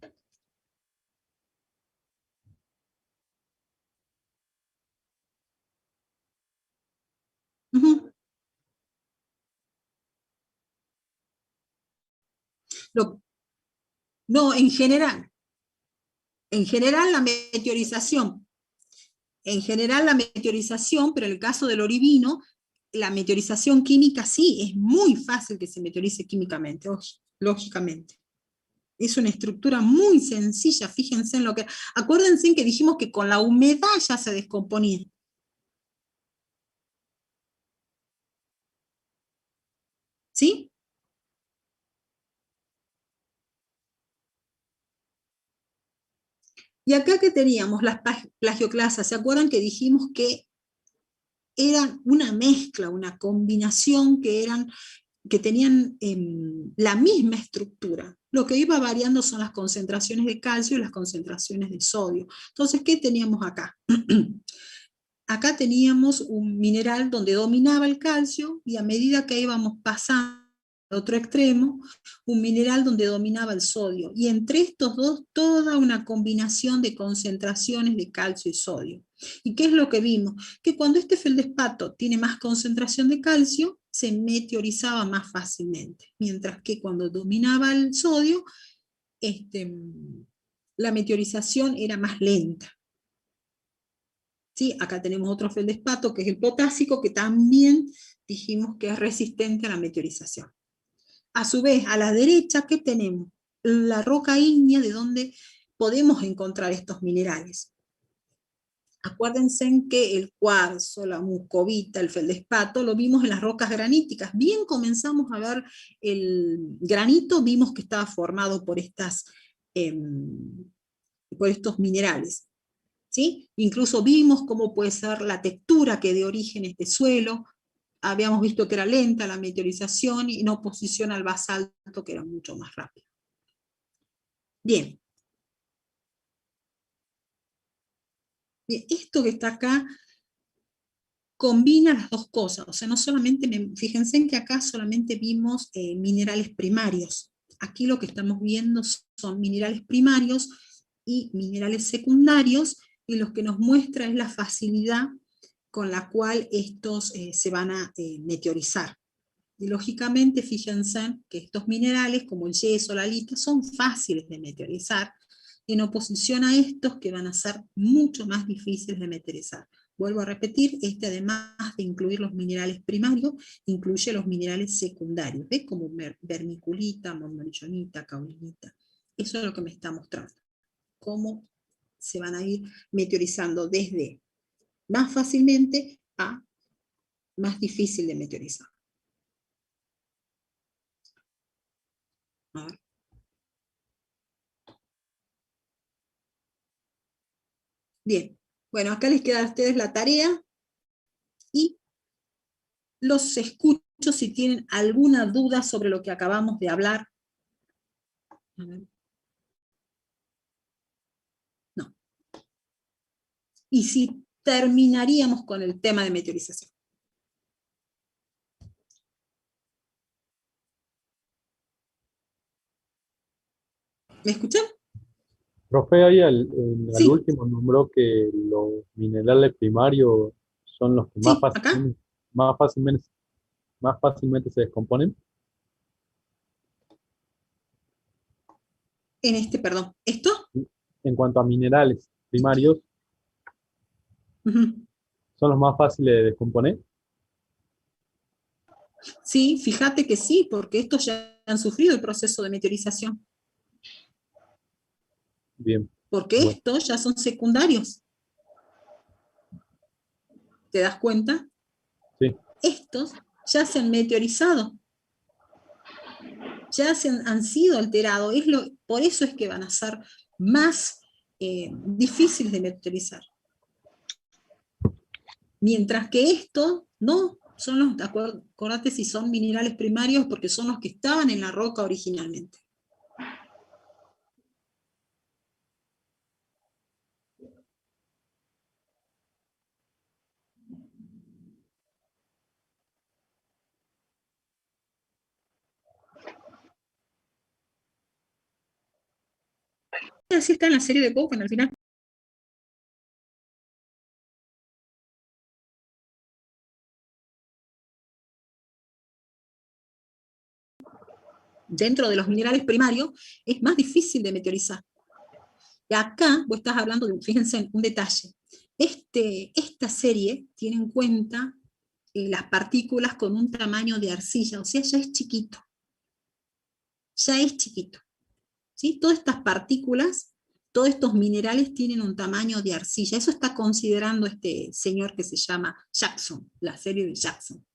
[SPEAKER 1] No, en general la meteorización. En general la meteorización, pero en el caso del olivino, la meteorización química sí, es muy fácil que se meteorice químicamente, lógicamente. Es una estructura muy sencilla, fíjense en lo que... Acuérdense que dijimos que con la humedad ya se descomponía. ¿Sí? Y acá que teníamos las plagioclasas, ¿se acuerdan que dijimos que eran una mezcla, una combinación que tenían la misma estructura? Lo que iba variando son las concentraciones de calcio y las concentraciones de sodio. Entonces, ¿qué teníamos acá? Acá teníamos un mineral donde dominaba el calcio, y a medida que íbamos pasando al otro extremo, un mineral donde dominaba el sodio. Y entre estos dos, toda una combinación de concentraciones de calcio y sodio. ¿Y qué es lo que vimos? Que cuando este feldespato tiene más concentración de calcio, se meteorizaba más fácilmente. Mientras que cuando dominaba el sodio, la meteorización era más lenta. ¿Sí? Acá tenemos otro feldespato, que es el potásico, que también dijimos que es resistente a la meteorización. A su vez, a la derecha, ¿qué tenemos? La roca ígnea, de donde podemos encontrar estos minerales. Acuérdense que el cuarzo, la muscovita, el feldespato, lo vimos en las rocas graníticas. Bien comenzamos a ver el granito, vimos que estaba formado por estas por estos minerales. ¿Sí? Incluso vimos cómo puede ser la textura que dé origen a este suelo. Habíamos visto que era lenta la meteorización y en oposición al basalto, que era mucho más rápido. Bien. Bien, esto que está acá combina las dos cosas. O sea, no solamente, fíjense en que acá solamente vimos minerales primarios. Aquí lo que estamos viendo son minerales primarios y minerales secundarios, y lo que nos muestra es la facilidad con la cual estos se van a meteorizar. Y lógicamente, fíjense que estos minerales, como el yeso, la halita, son fáciles de meteorizar, en oposición a estos que van a ser mucho más difíciles de meteorizar. Vuelvo a repetir, además de incluir los minerales primarios, incluye los minerales secundarios, ¿ves? Como vermiculita, monzonita, caulinita. Eso es lo que me está mostrando. Cómo se van a ir meteorizando desde más fácilmente a más difícil de meteorizar. A ver. Bien, bueno, acá les queda a ustedes la tarea y los escucho si tienen alguna duda sobre lo que acabamos de hablar. A ver. No. Y si terminaríamos con el tema de meteorización. ¿Me escuchan?
[SPEAKER 9] Profe, ahí al
[SPEAKER 1] Sí.
[SPEAKER 9] último nombró que los minerales primarios son los que
[SPEAKER 1] Sí, acá.
[SPEAKER 9] más fácilmente se descomponen.
[SPEAKER 1] Perdón, ¿esto?
[SPEAKER 9] En cuanto a minerales primarios, ¿son los más fáciles de descomponer?
[SPEAKER 1] Sí, fíjate que sí, porque estos ya han sufrido el proceso de meteorización.
[SPEAKER 9] Bien.
[SPEAKER 1] Porque
[SPEAKER 9] Bueno.
[SPEAKER 1] estos ya son secundarios. ¿Te das cuenta?
[SPEAKER 9] Sí.
[SPEAKER 1] Estos ya se han meteorizado. Ya han sido alterados. Por eso es que van a ser más difíciles de meteorizar. Mientras que estos no son los, acordate si son minerales primarios, porque son los que estaban en la roca originalmente. Así está en la serie de Bowen al final. Dentro de los minerales primarios es más difícil de meteorizar. Y acá vos estás hablando de, fíjense en un detalle, esta serie tiene en cuenta las partículas con un tamaño de arcilla, o sea, ya es chiquito. Ya es chiquito. ¿Sí? Todas estas partículas, todos estos minerales tienen un tamaño de arcilla. Eso está considerando este señor que se llama Jackson, la serie de Jackson.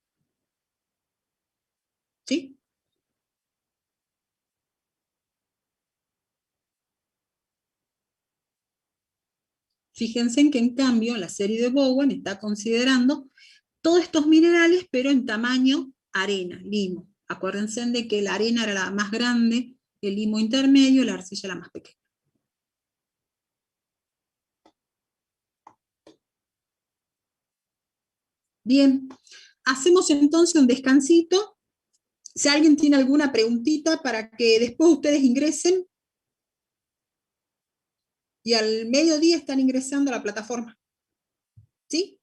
[SPEAKER 1] ¿Sí? Fíjense en que en cambio la serie de Bowen está considerando todos estos minerales, pero en tamaño arena, limo. Acuérdense de que la arena era la más grande, el limo intermedio, la arcilla la más pequeña. Bien, hacemos entonces un descansito. Si alguien tiene alguna preguntita para que después ustedes ingresen, y al mediodía están ingresando a la plataforma. ¿Sí?